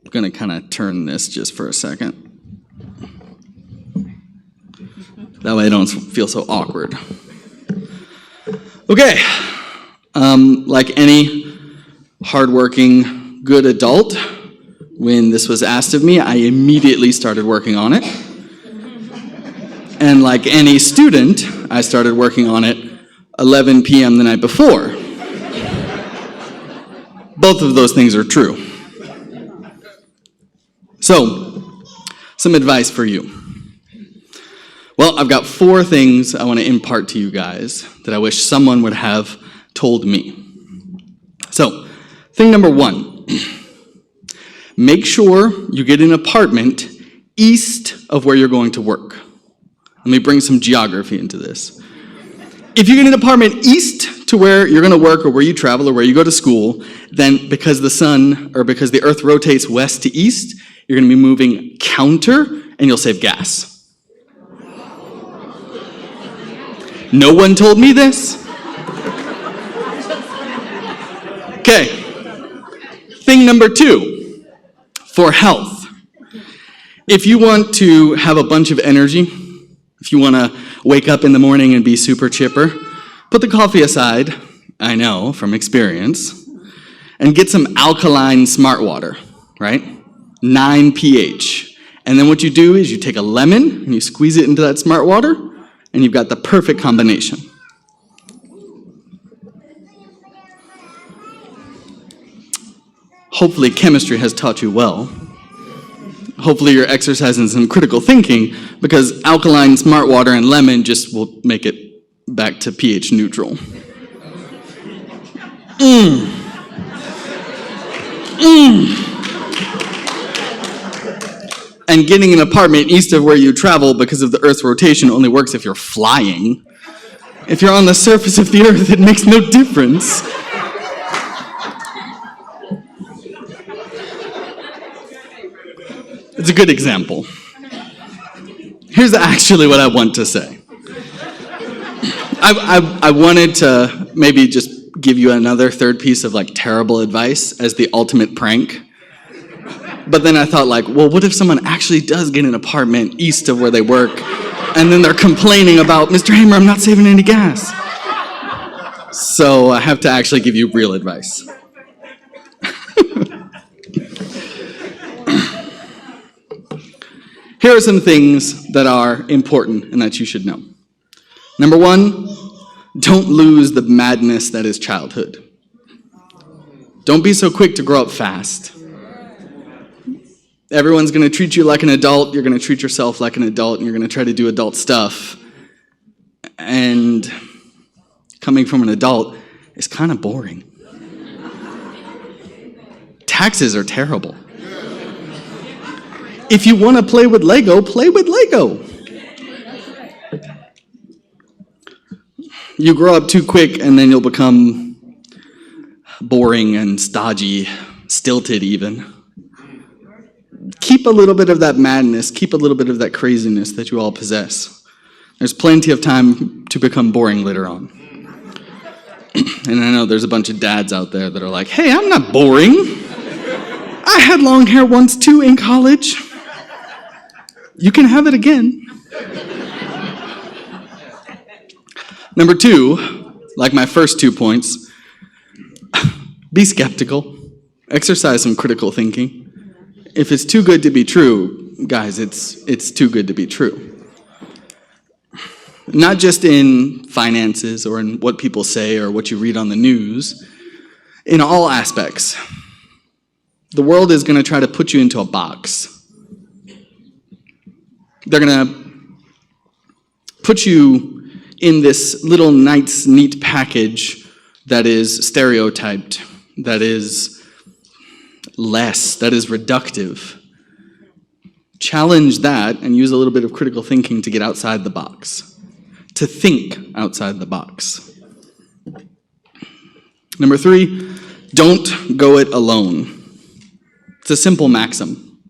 I'm going to kind of turn this just for a second. That way I don't feel so awkward. Okay. Like any hardworking, good adult, when this was asked of me, I immediately started working on it. And like any student, I started working on it 11 p.m. the night before. Both of those things are true. So, some advice for you. Well, I've got 4 things I want to impart to you guys that I wish someone would have told me. So, thing number 1, make sure you get an apartment east of where you're going to work. Let me bring some geography into this. If you get an apartment east to where you're going to work or where you travel or where you go to school, then because the earth rotates west to east, you're going to be moving counter and you'll save gas. No one told me this. Okay. Thing number 2, for health. If you want to have a bunch of energy, if you want to wake up in the morning and be super chipper, put the coffee aside, I know from experience, and get some alkaline smart water, right? 9 pH. And then what you do is you take a lemon and you squeeze it into that smart water, and you've got the perfect combination. Hopefully chemistry has taught you well. Hopefully you're exercising some critical thinking, because alkaline smart water and lemon just will make it back to pH neutral. And getting an apartment east of where you travel because of the Earth's rotation only works if you're flying. If you're on the surface of the Earth, it makes no difference. It's a good example. Here's actually what I want to say. I wanted to maybe just give you another third piece of like terrible advice as the ultimate prank. But then I thought like, well, what if someone actually does get an apartment east of where they work and then they're complaining about, Mr. Hamer, I'm not saving any gas. So I have to actually give you real advice. Here are some things that are important and that you should know. Number one, don't lose the madness that is childhood. Don't be so quick to grow up fast. Everyone's going to treat you like an adult, you're going to treat yourself like an adult, and you're going to try to do adult stuff. And coming from an adult is kind of boring. Taxes are terrible. If you want to play with Lego, play with Lego. You grow up too quick and then you'll become boring and stodgy, stilted even. Keep a little bit of that madness, keep a little bit of that craziness that you all possess. There's plenty of time to become boring later on. And I know there's a bunch of dads out there that are like, hey, I'm not boring. I had long hair once too in college. You can have it again. Number two, like my first 2 points, be skeptical. Exercise some critical thinking. If it's too good to be true, guys, it's too good to be true. Not just in finances or in what people say or what you read on the news, in all aspects. The world is going to try to put you into a box. They're going to put you in this little nice, neat package that is stereotyped, that is less, that is reductive. Challenge that and use a little bit of critical thinking to get outside the box, to think outside the box. Number three, don't go it alone. It's a simple maxim.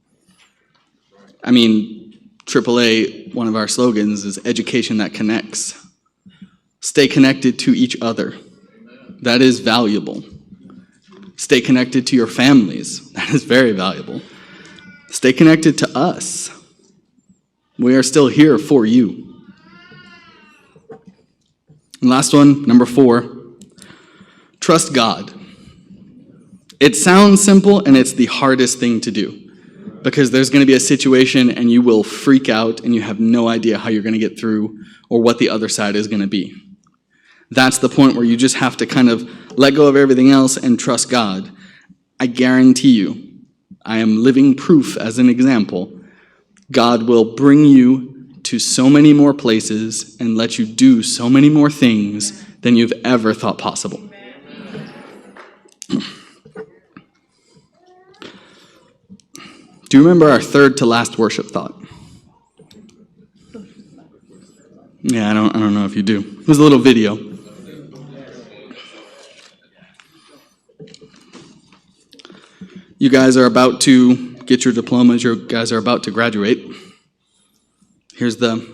I mean, AAA, one of our slogans is education that connects. Stay connected to each other. That is valuable. Stay connected to your families. That is very valuable. Stay connected to us. We are still here for you. And last one, number 4, trust God. It sounds simple and it's the hardest thing to do. Because there's going to be a situation and you will freak out and you have no idea how you're going to get through or what the other side is going to be. That's the point where you just have to kind of let go of everything else and trust God. I guarantee you, I am living proof as an example, God will bring you to so many more places and let you do so many more things than you've ever thought possible. Do you remember our third to last worship thought? Yeah, I don't know if you do. It was a little video. You guys are about to get your diplomas. You guys are about to graduate. Here's the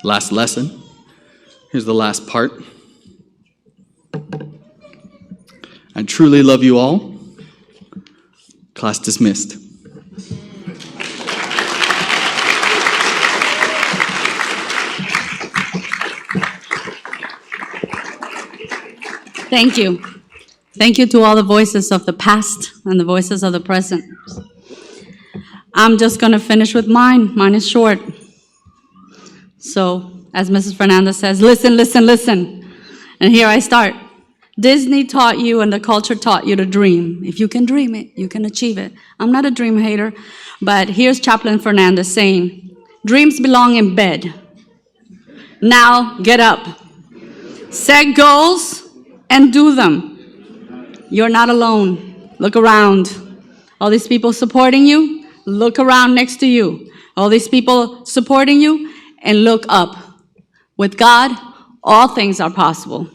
last lesson. Here's the last part. I truly love you all. Class dismissed. Thank you. Thank you to all the voices of the past and the voices of the present. I'm just going to finish with mine. Mine is short. So, as Mrs. Fernandez says, listen, listen, listen. And here I start. Disney taught you and the culture taught you to dream. If you can dream it, you can achieve it. I'm not a dream hater, but here's Chaplain Fernandez saying, dreams belong in bed. Now get up. Set goals and do them. You're not alone. Look around. All these people supporting you, look around next to you, all these people supporting you, and look up. With God, all things are possible.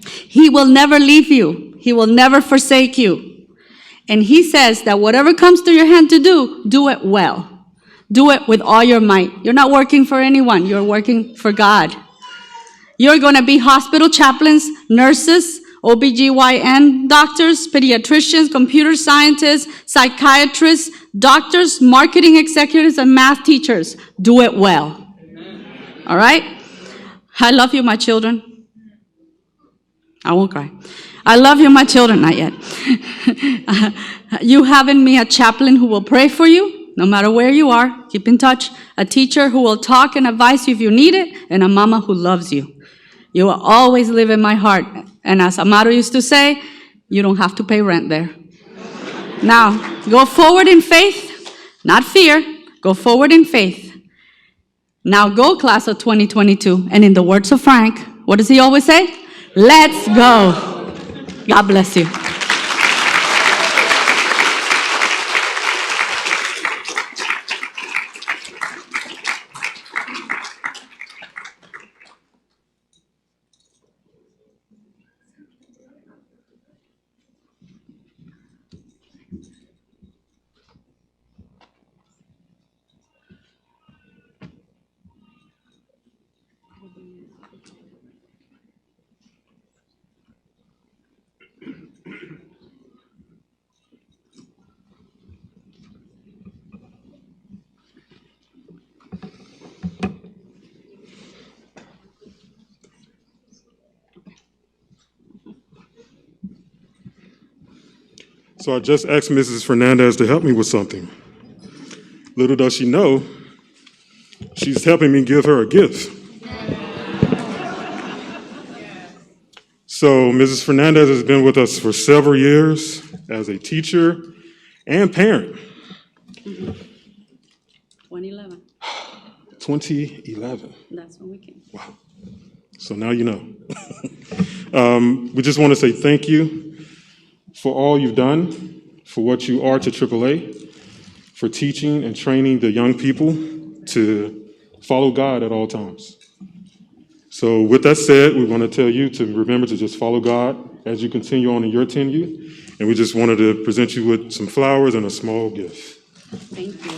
He will never leave you. He will never forsake you. And he says that whatever comes to your hand to do it well. Do it with all your might. You're not working for anyone. You're working for God. You're going to be hospital chaplains, nurses, OBGYN doctors, pediatricians, computer scientists, psychiatrists, doctors, marketing executives, and math teachers. Do it well. All right? I love you, my children. I won't cry. I love you, my children. Not yet. You have in me a chaplain who will pray for you, no matter where you are. Keep in touch. A teacher who will talk and advise you if you need it, and a mama who loves you. You will always live in my heart. And as Amaro used to say, you don't have to pay rent there. Now, go forward in faith, not fear. Go forward in faith. Now go, class of 2022. And in the words of Frank, what does he always say? Let's go. God bless you. So I just asked Mrs. Fernandez to help me with something. Little does she know, she's helping me give her a gift. So Mrs. Fernandez has been with us for several years as a teacher and parent. 2011. 2011. That's when we came. Wow. So now you know. We just want to say thank you for all you've done, for what you are to AAA, for teaching and training the young people to follow God at all times. So with that said, we want to tell you to remember to just follow God as you continue on in your tenure. And we just wanted to present you with some flowers and a small gift. Thank you.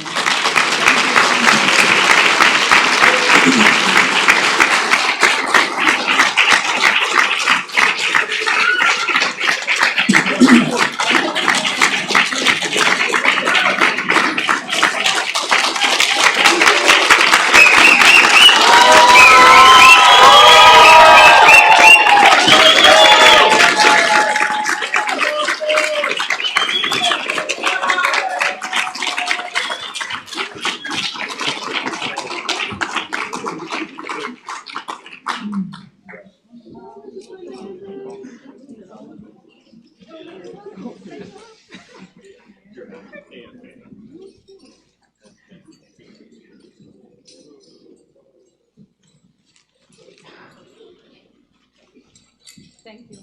Thank you.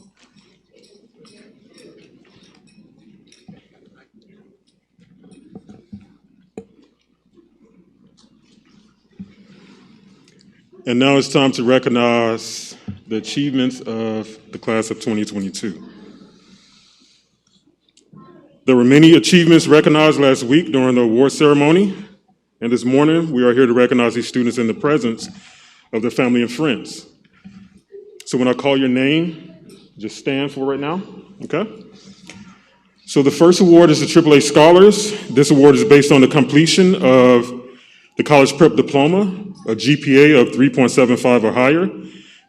And now it's time to recognize the achievements of the class of 2022. There were many achievements recognized last week during the award ceremony, and this morning we are here to recognize these students in the presence of their family and friends. So when I call your name, just stand for right now, okay? So the first award is the AAA Scholars. This award is based on the completion of the college prep diploma, a GPA of 3.75 or higher,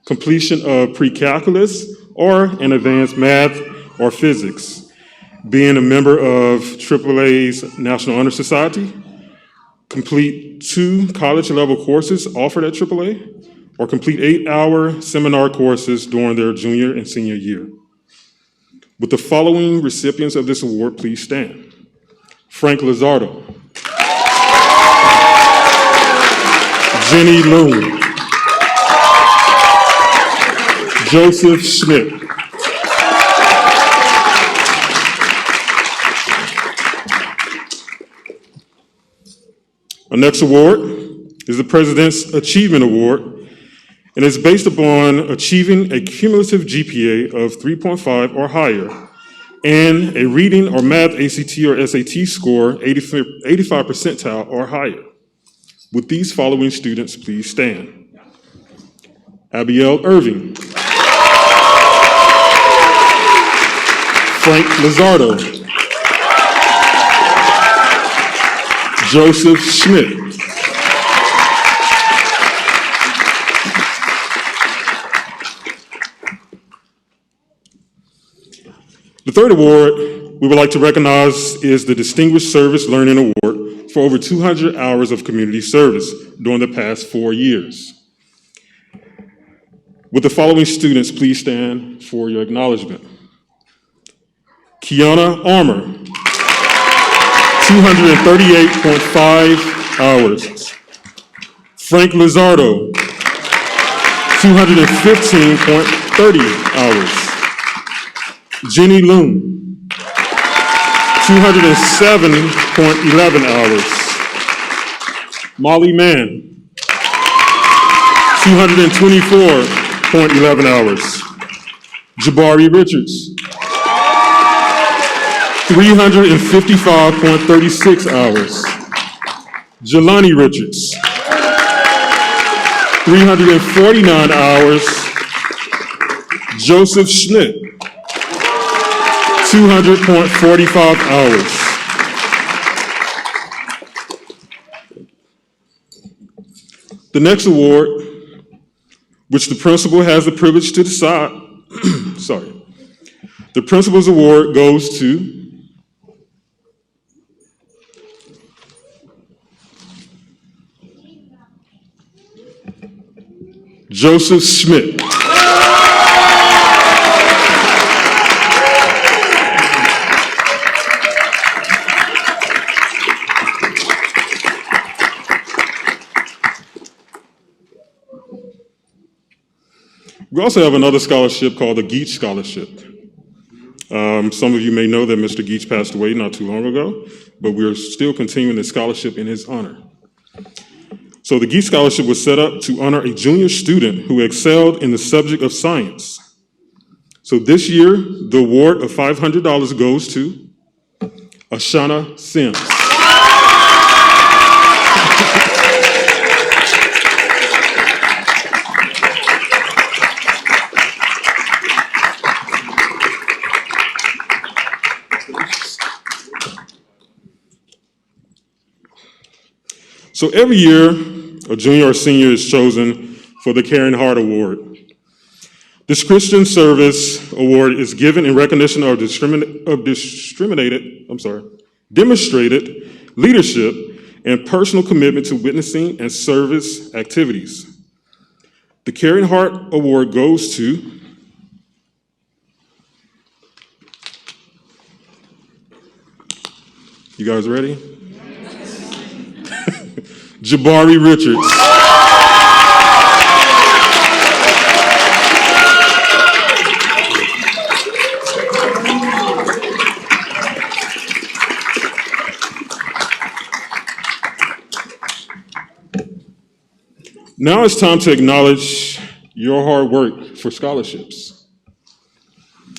completion of pre-calculus or an advanced math or physics, being a member of AAA's National Honor Society, complete 2 college-level courses offered at AAA, or complete 8-hour seminar courses during their junior and senior year. With the following recipients of this award, please stand. Frank Lizardo, Jenny Loon, Joseph Schmidt, Our next award is the President's Achievement Award, and it's based upon achieving a cumulative GPA of 3.5 or higher and a reading or math ACT or SAT score 85 percentile or higher. Would these following students please stand? Abiel Irving, Frank Lizardo, Joseph Schmidt, the third award we would like to recognize is the Distinguished Service Learning Award for over 200 hours of community service during the past 4 years. Would the following students please stand for your acknowledgement? Kiana Armour, 238.5 hours. Frank Lizardo, 215.30 hours. Jenny Loon, 207.11 hours. Molly Mann, 224.11 hours. Jabari Richards, 355.36 hours. Jelani Richards, 349 hours. Joseph Schmidt, 200.45 hours. The next award, which the principal has the privilege to decide, the principal's award goes to Joseph Schmidt. We also have another scholarship called the Geach Scholarship. Some of you may know that Mr. Geach passed away not too long ago, but we're still continuing the scholarship in his honor. So the Geach Scholarship was set up to honor a junior student who excelled in the subject of science. So this year, the award of $500 goes to Ashana Sims. So every year, a junior or senior is chosen for the Caring Heart Award. This Christian Service Award is given in recognition of demonstrated leadership and personal commitment to witnessing and service activities. The Caring Heart Award goes to you guys ready? Jabari Richards. Now it's time to acknowledge your hard work for scholarships.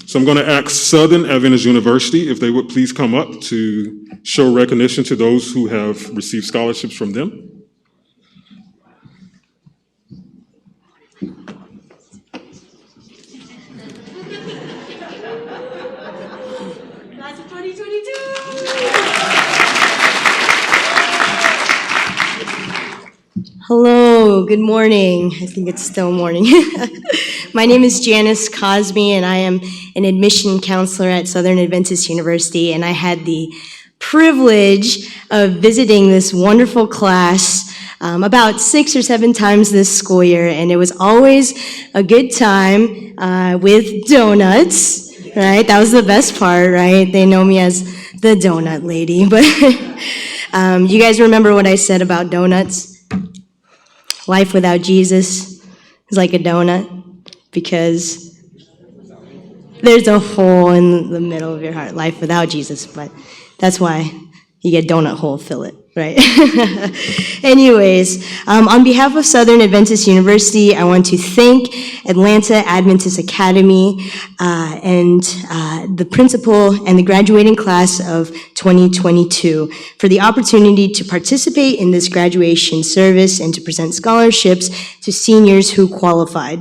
So I'm going to ask Southern Adventist University if they would please come up to show recognition to those who have received scholarships from them. Class of 2022! Hello, good morning. I think it's still morning. My name is Janice Cosby, and I am an admission counselor at Southern Adventist University, and I had the privilege of visiting this wonderful class about 6 or 7 times this school year, and it was always a good time with donuts, right? That was the best part, right? They know me as the donut lady, but you guys remember what I said about donuts? Life without Jesus is like a donut because there's a hole in the middle of your heart. Life without Jesus, but that's why you get donut hole, fill it. Right. Anyways, on behalf of Southern Adventist University, I want to thank Atlanta Adventist Academy and the principal and the graduating class of 2022 for the opportunity to participate in this graduation service and to present scholarships to seniors who qualified.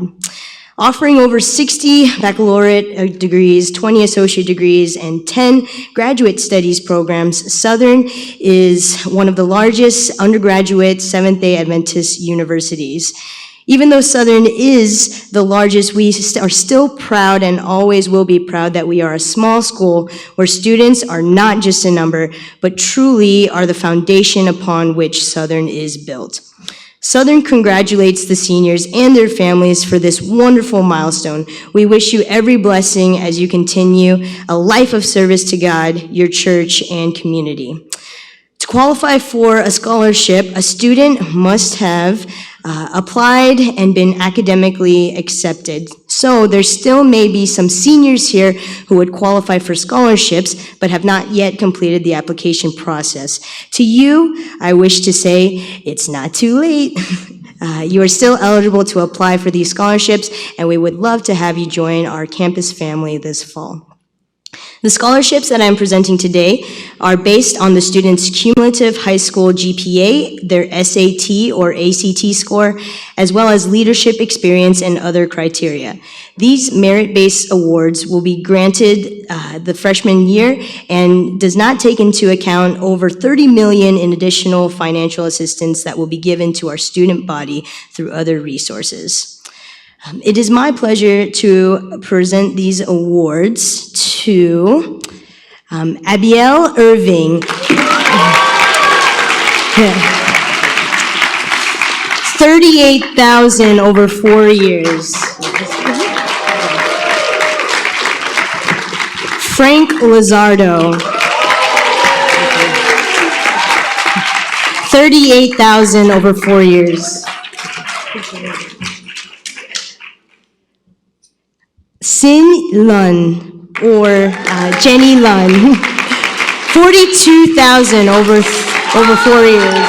Offering over 60 baccalaureate degrees, 20 associate degrees, and 10 graduate studies programs, Southern is one of the largest undergraduate Seventh-day Adventist universities. Even though Southern is the largest, we are still proud and always will be proud that we are a small school where students are not just a number, but truly are the foundation upon which Southern is built. Southern congratulates the seniors and their families for this wonderful milestone. We wish you every blessing as you continue a life of service to God, your church, and community. To qualify for a scholarship, a student must have applied and been academically accepted. So there still may be some seniors here who would qualify for scholarships but have not yet completed the application process. To you, I wish to say it's not too late. You are still eligible to apply for these scholarships, and we would love to have you join our campus family this fall. The scholarships that I'm presenting today are based on the student's cumulative high school GPA, their SAT or ACT score, as well as leadership experience and other criteria. These merit-based awards will be granted the freshman year and does not take into account over $30 million in additional financial assistance that will be given to our student body through other resources. It is my pleasure to present these awards to Abiel Irving. 38,000 over 4 years. Frank Lizardo. 38,000 over 4 years. Sin Lun, or Jenny Lun, 42,000 over 4 years.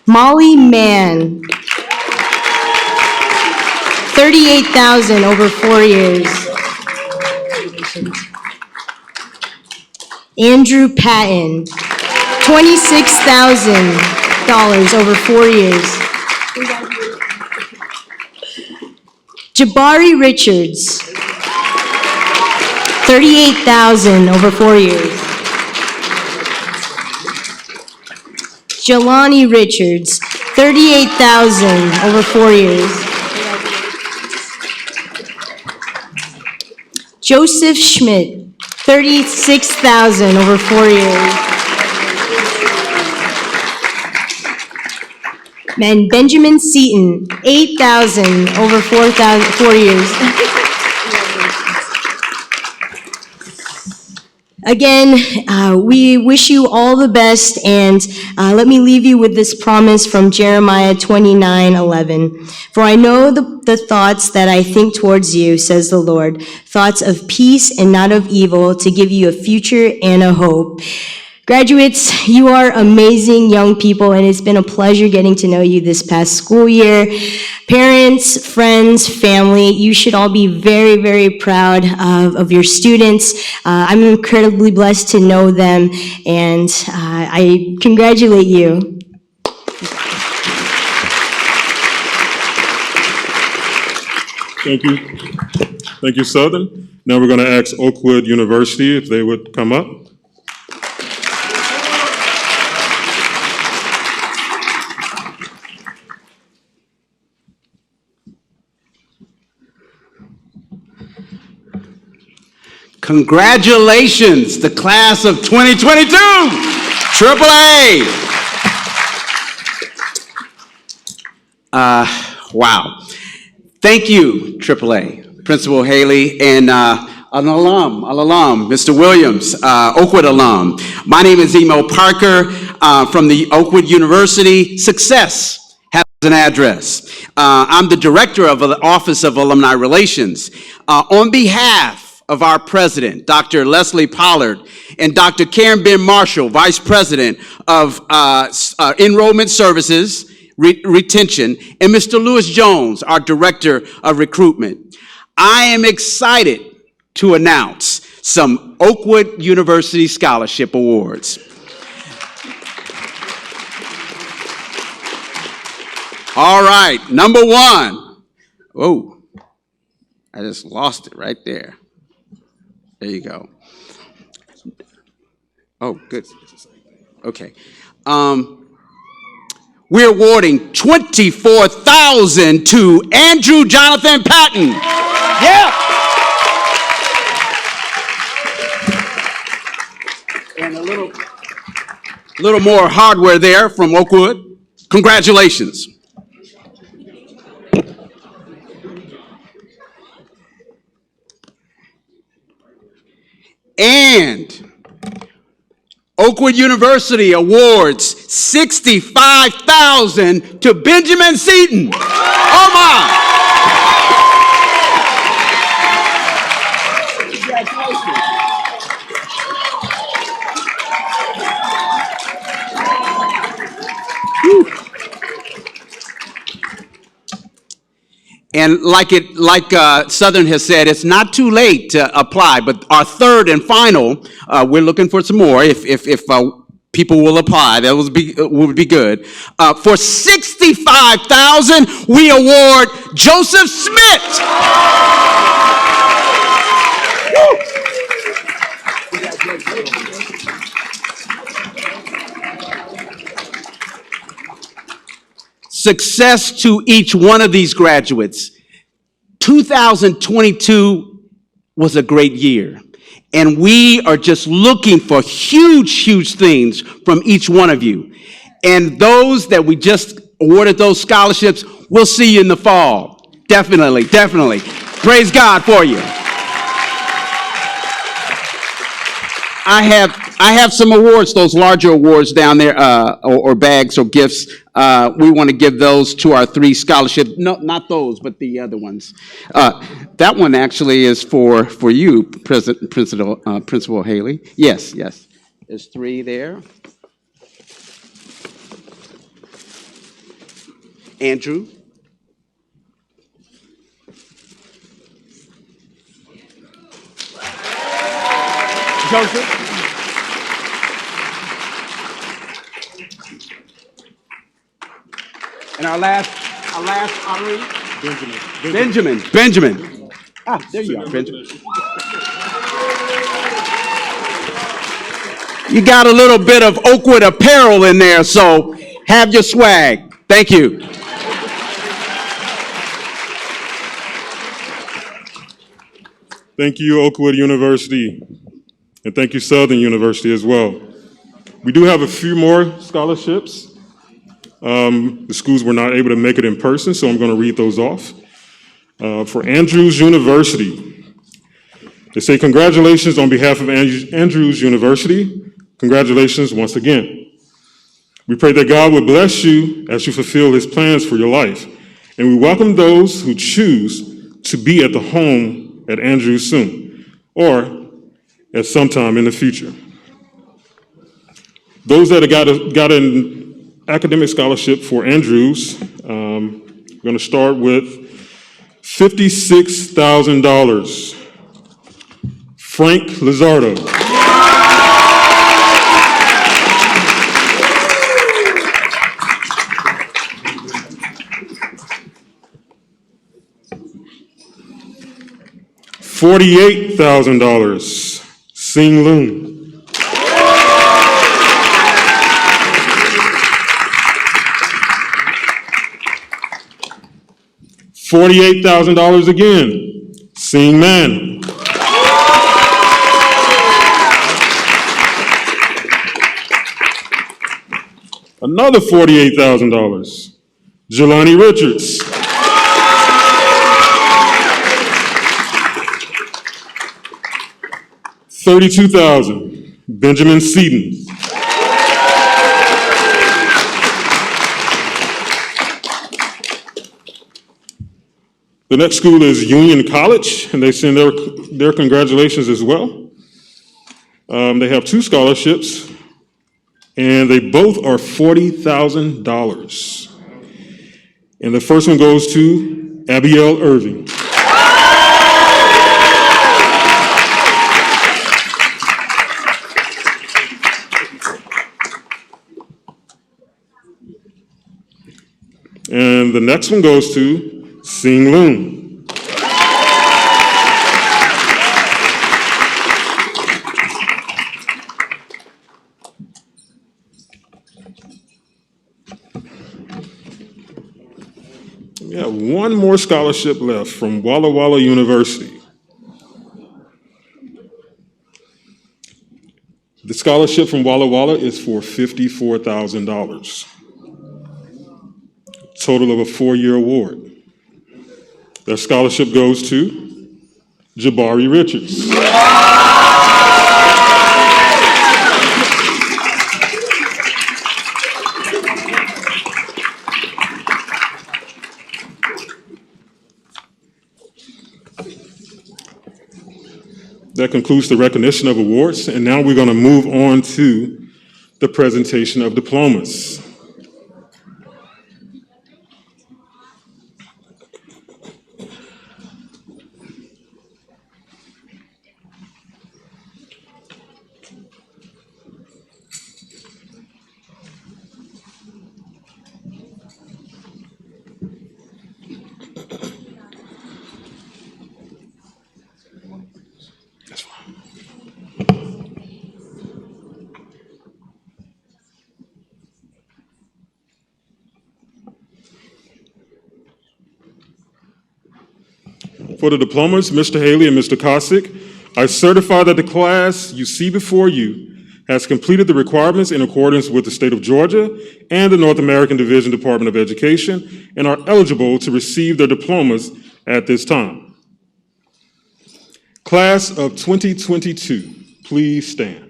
Molly Mann, 38,000 over 4 years. Andrew Patton, $26,000 over 4 years. Jabari Richards, 38,000 over 4 years. Jelani Richards, 38,000 over 4 years. Joseph Schmidt, 36,000 over 4 years. And Benjamin Seaton, 8,000 over 4 years. Again, we wish you all the best, and let me leave you with this promise from Jeremiah 29:11. For I know the thoughts that I think towards you, says the Lord, thoughts of peace and not of evil, to give you a future and a hope. Graduates, you are amazing young people, and it's been a pleasure getting to know you this past school year. Parents, friends, family, you should all be very, very proud of your students. I'm incredibly blessed to know them, and I congratulate you. Thank you. Thank you, Southern. Now we're going to ask Oakwood University if they would come up. Congratulations, the class of 2022, AAA. Wow. Thank you, AAA, Principal Haley, and an alum, Mr. Williams, Oakwood alum. My name is Emo Parker from the Oakwood University. Success has an address. I'm the director of the Office of Alumni Relations. On behalf of our president, Dr. Leslie Pollard, and Dr. Karen Ben Marshall, Vice President of Enrollment Services, Retention, and Mr. Lewis Jones, our Director of Recruitment. I am excited to announce some Oakwood University Scholarship Awards. All right, number one. Oh, I just lost it right there. There you go. Oh, good. Okay. We're awarding $24,000 to Andrew Jonathan Patton. Yeah. And a little more hardware there from Oakwood. Congratulations. And Oakwood University awards $65,000 to Benjamin Seaton. Oh my! And like Southern has said, it's not too late to apply. But our third and final, we're looking for some more. If people will apply, that would be good. For $65,000, we award Joseph Smith. Success to each one of these graduates. 2022 was a great year, and we are just looking for huge things from each one of you. And those that we just awarded those scholarships, we'll see you in the fall. Definitely. Praise God for you. I have some awards, those larger awards down there, or bags or gifts. We want to give those to our 3 scholarships. No, not those, but the other ones. That one actually is for you, Principal Haley. Yes. There's 3 there. Andrew. Joseph. And our last honoree? Benjamin. Ah, there you are, Benjamin. You got a little bit of Oakwood apparel in there, so have your swag. Thank you. Thank you, Oakwood University, and thank you, Southern University as well. We do have a few more scholarships. The schools were not able to make it in person, so I'm going to read those off. For Andrews University, they say, congratulations on behalf of Andrews University. Congratulations once again. We pray that God will bless you as you fulfill his plans for your life. And we welcome those who choose to be at the home at Andrews soon, or at some time in the future. Those that have got an academic scholarship for Andrews, we're going to start with $56,000. Frank Lizardo. $48,000. Sing Loon. $48,000 again. Sing Man. Another $48,000. Jelani Richards. $32,000. Benjamin Seaton. The next school is Union College, and they send their congratulations as well. They have 2 scholarships, and they both are $40,000. And the first one goes to Abiel Irving. And the next one goes to Sing Loon. We have one more scholarship left from Walla Walla University. The scholarship from Walla Walla is for $54,000. Total of a 4-year award. Their scholarship goes to Jabari Richards. That concludes the recognition of awards, and now we're going to move on to the presentation of diplomas. For the diplomas, Mr. Haley and Mr. Kosick, I certify that the class you see before you has completed the requirements in accordance with the state of Georgia and the North American Division Department of Education and are eligible to receive their diplomas at this time. Class of 2022, please stand.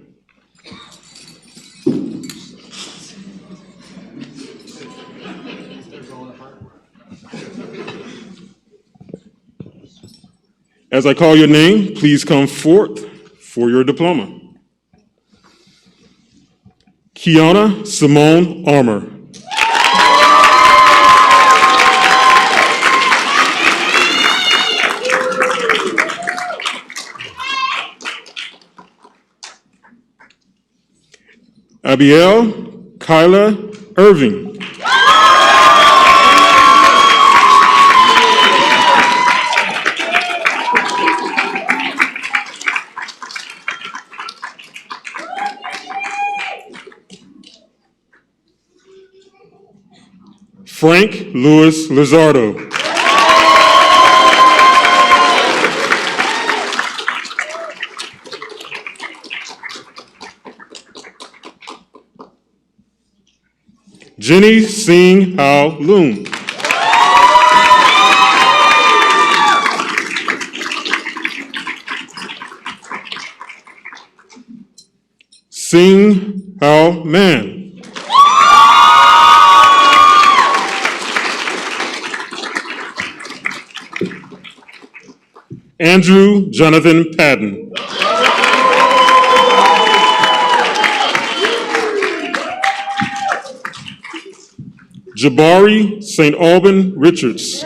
As I call your name, please come forth for your diploma. Kiana Simone Armour. Abiel Kyla Irving. Frank Louis Lizardo. Jenny Singh Hao Loon. Singh Hao Man. Andrew Jonathan Patton. Jabari St. Alban Richards.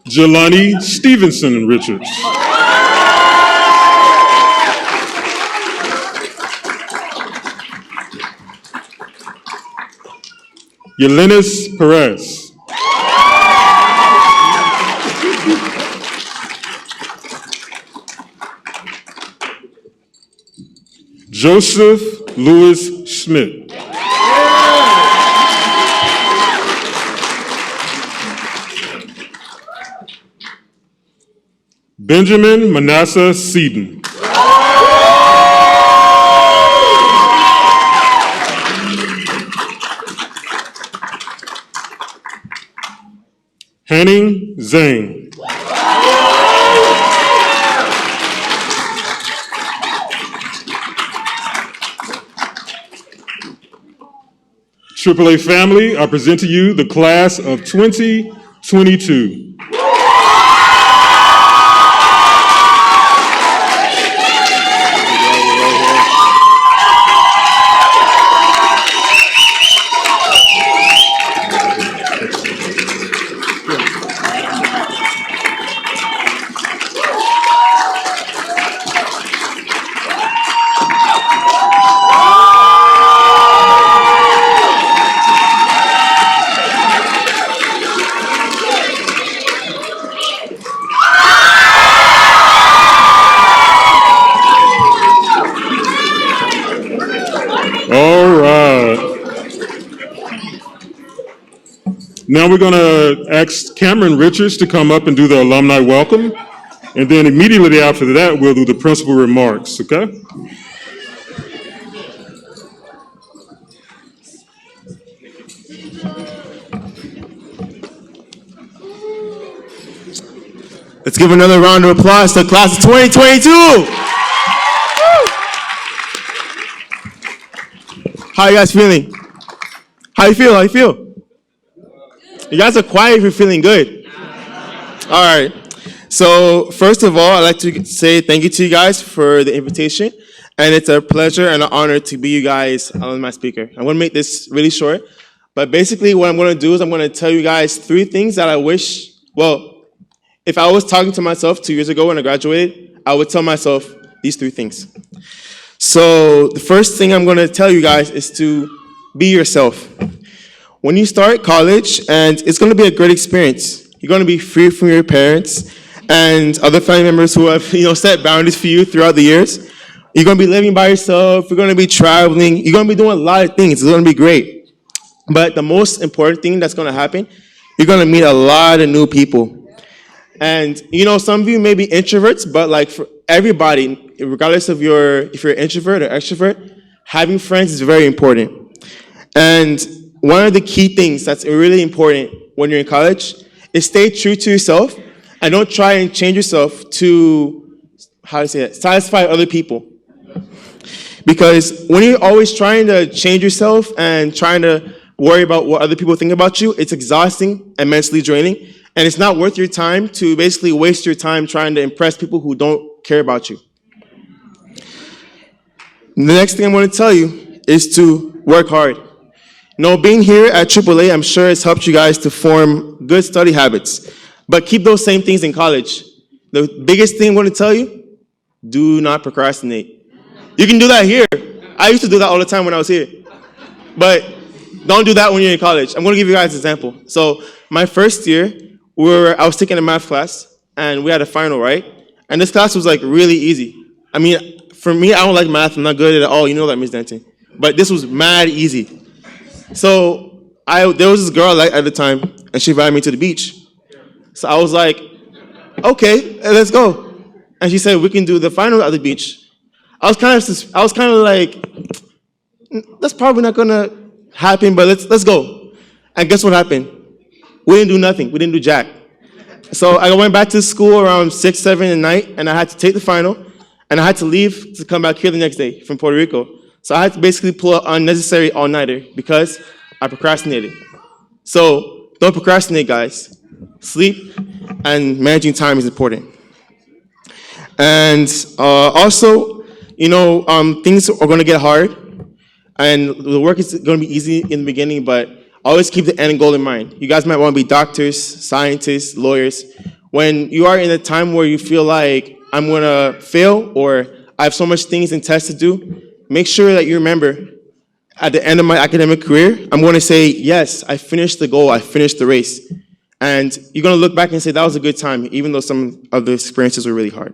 Jelani Stevenson Richards. Yelenis Perez. Joseph Louis Schmidt. Benjamin Manasseh Seaton. Henning Zhang. AAA family, I present to you the class of 2022. All right. Now we're going to ask Cameron Richards to come up and do the alumni welcome. And then immediately after that, we'll do the principal remarks, okay? Let's give another round of applause to the class of 2022. How you guys feeling? How you feel? How you feel? You guys are quiet if you're feeling good. All right. So first of all, I'd like to say thank you to you guys for the invitation. And it's a pleasure and an honor to be you guys' alumni speaker. I'm going to make this really short. But basically what I'm going to do is I'm going to tell you guys 3 things that I wish, well, if I was talking to myself 2 years ago when I graduated, I would tell myself these 3 things. So the first thing I'm going to tell you guys is to be yourself. When you start college, and it's going to be a great experience, you're going to be free from your parents and other family members who have, set boundaries for you throughout the years. You're going to be living by yourself. You're going to be traveling. You're going to be doing a lot of things. It's going to be great. But the most important thing that's going to happen, you're going to meet a lot of new people. And, some of you may be introverts, but like for everybody, regardless of if you're an introvert or extrovert, having friends is very important. And one of the key things that's really important when you're in college is stay true to yourself and don't try and change yourself to, satisfy other people. Because when you're always trying to change yourself and trying to worry about what other people think about you, it's exhausting and mentally draining. And it's not worth your time to basically waste your time trying to impress people who don't care about you. The next thing I'm going to tell you is to work hard. Being here at AAA, I'm sure it's helped you guys to form good study habits. But keep those same things in college. The biggest thing I'm going to tell you, do not procrastinate. You can do that here. I used to do that all the time when I was here. But don't do that when you're in college. I'm going to give you guys an example. So my first year, I was taking a math class, and we had a final, right? And this class was like really easy. I mean, for me, I don't like math. I'm not good at it at all. You know that, Ms. Denton. But this was mad easy. So there was this girl I liked at the time, and she invited me to the beach. So I was like, okay, let's go. And she said, we can do the final at the beach. I was kind of like, that's probably not gonna happen, but let's go. And guess what happened? We didn't do nothing. We didn't do jack. So I went back to school around 6, 7 at night, and I had to take the final, and I had to leave to come back here the next day from Puerto Rico. So I had to basically pull an unnecessary all-nighter because I procrastinated. So don't procrastinate, guys. Sleep and managing time is important. And also, things are going to get hard, and the work is going to be easy in the beginning, but always keep the end goal in mind. You guys might want to be doctors, scientists, lawyers. When you are in a time where you feel like I'm going to fail or I have so much things and tests to do, make sure that you remember at the end of my academic career, I'm going to say, yes, I finished the goal, I finished the race. And you're going to look back and say, that was a good time, even though some of the experiences were really hard.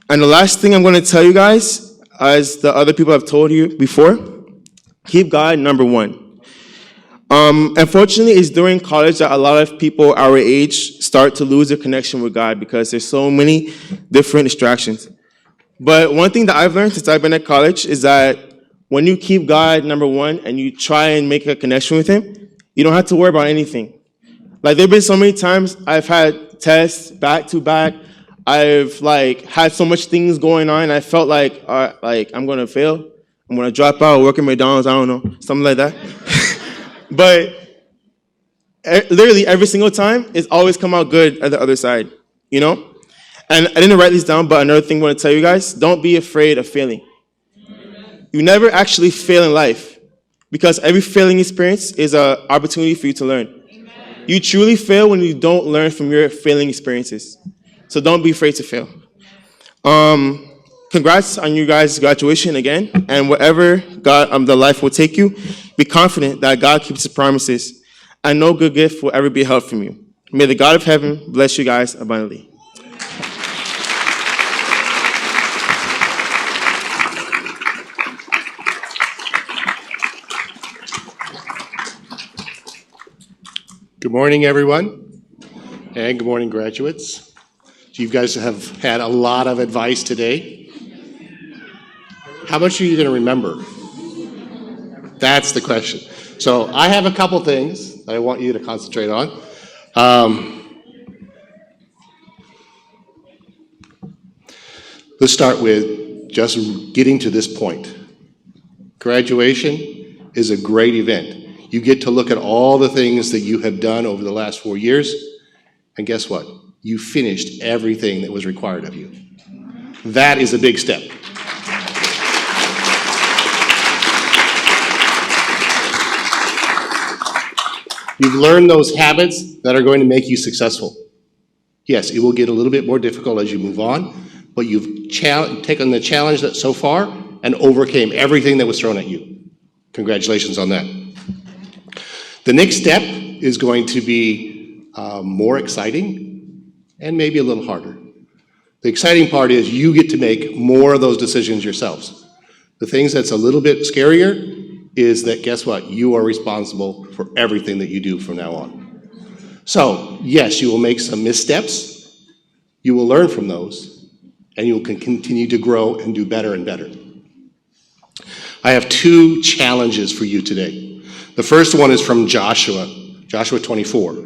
And the last thing I'm going to tell you guys, as the other people have told you before, keep God number one. Unfortunately, it's during college that a lot of people our age start to lose their connection with God because there's so many different distractions. But one thing that I've learned since I've been at college is that when you keep God number one and you try and make a connection with Him, you don't have to worry about anything. Like, there have been so many times I've had tests back to back. I've had so much things going on, and I felt like I'm going to fail. I'm going to drop out, work at McDonald's, I don't know, something like that. But literally every single time, it's always come out good at the other side, you know? And I didn't write these down, but another thing I want to tell you guys, don't be afraid of failing. You never actually fail in life because every failing experience is an opportunity for you to learn. You truly fail when you don't learn from your failing experiences. So don't be afraid to fail. Congrats on you guys' graduation again, and wherever God, the life will take you, be confident that God keeps His promises, and no good gift will ever be held from you. May the God of heaven bless you guys abundantly. Good morning, everyone, and good morning, graduates. You guys have had a lot of advice today. How much are you going to remember? That's the question. So I have a couple things that I want you to concentrate on. Let's start with just getting to this point. Graduation is a great event. You get to look at all the things that you have done over the last 4 years, and guess what? You finished everything that was required of you. That is a big step. You've learned those habits that are going to make you successful. Yes, it will get a little bit more difficult as you move on, but you've taken the challenge that so far and overcame everything that was thrown at you. Congratulations on that. The next step is going to be more exciting and maybe a little harder. The exciting part is you get to make more of those decisions yourselves. The things that's a little bit scarier is that, guess what? You are responsible for everything that you do from now on. So, yes, you will make some missteps. You will learn from those, and you will continue to grow and do better and better. I have 2 challenges for you today. The first one is from Joshua 24.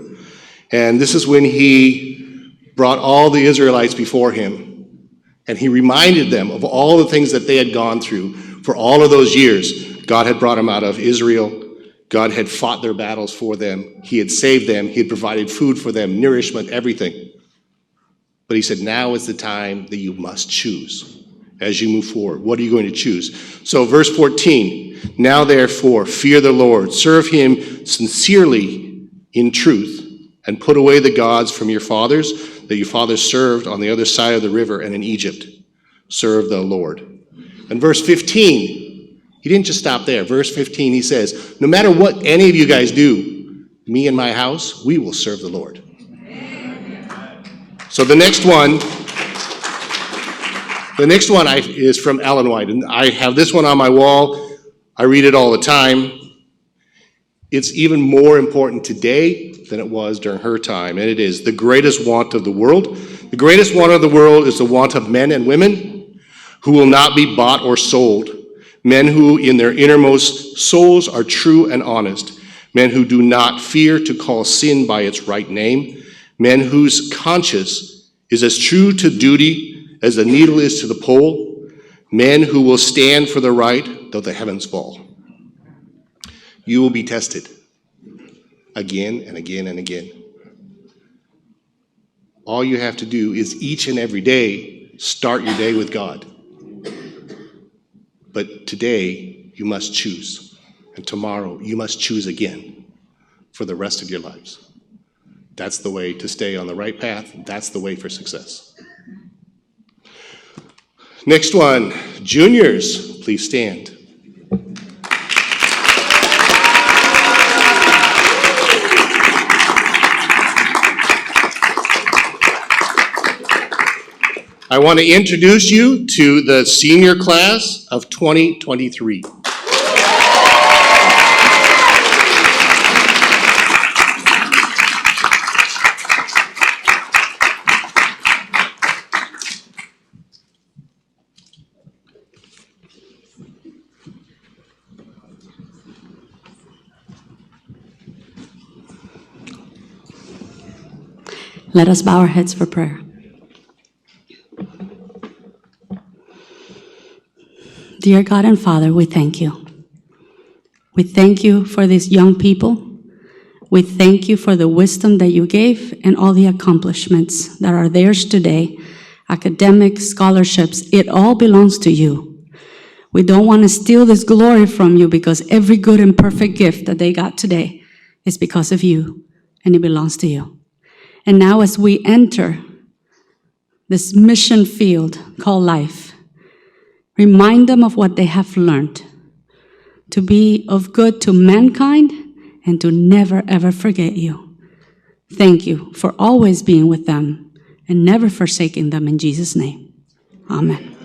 And this is when he brought all the Israelites before him, and he reminded them of all the things that they had gone through for all of those years. God had brought them out of Israel. God had fought their battles for them. He had saved them. He had provided food for them, nourishment, everything. But he said, now is the time that you must choose as you move forward. What are you going to choose? So verse 14, now therefore fear the Lord, serve him sincerely in truth, and put away the gods from your fathers that your fathers served on the other side of the river and in Egypt. Serve the Lord. And verse 15, he didn't just stop there. Verse 15, he says, no matter what any of you guys do, me and my house, we will serve the Lord. So the next one is from Ellen White, and I have this one on my wall. I read it all the time. It's even more important today than it was during her time, and it is the greatest want of the world. The greatest want of the world is the want of men and women who will not be bought or sold, men who in their innermost souls are true and honest, men who do not fear to call sin by its right name, men whose conscience is as true to duty as the needle is to the pole, men who will stand for the right though the heavens fall. You will be tested again and again and again. All you have to do is each and every day start your day with God. But today you must choose, and tomorrow you must choose again for the rest of your lives. That's the way to stay on the right path. That's the way for success. Next one, juniors, please stand. I want to introduce you to the senior class of 2023. Let us bow our heads for prayer. Dear God and Father, we thank you. We thank you for these young people. We thank you for the wisdom that you gave and all the accomplishments that are theirs today. Academic scholarships, it all belongs to you. We don't want to steal this glory from you because every good and perfect gift that they got today is because of you, and it belongs to you. And now as we enter this mission field called life, remind them of what they have learned, to be of good to mankind and to never ever forget you. Thank you for always being with them and never forsaking them in Jesus' name. Amen.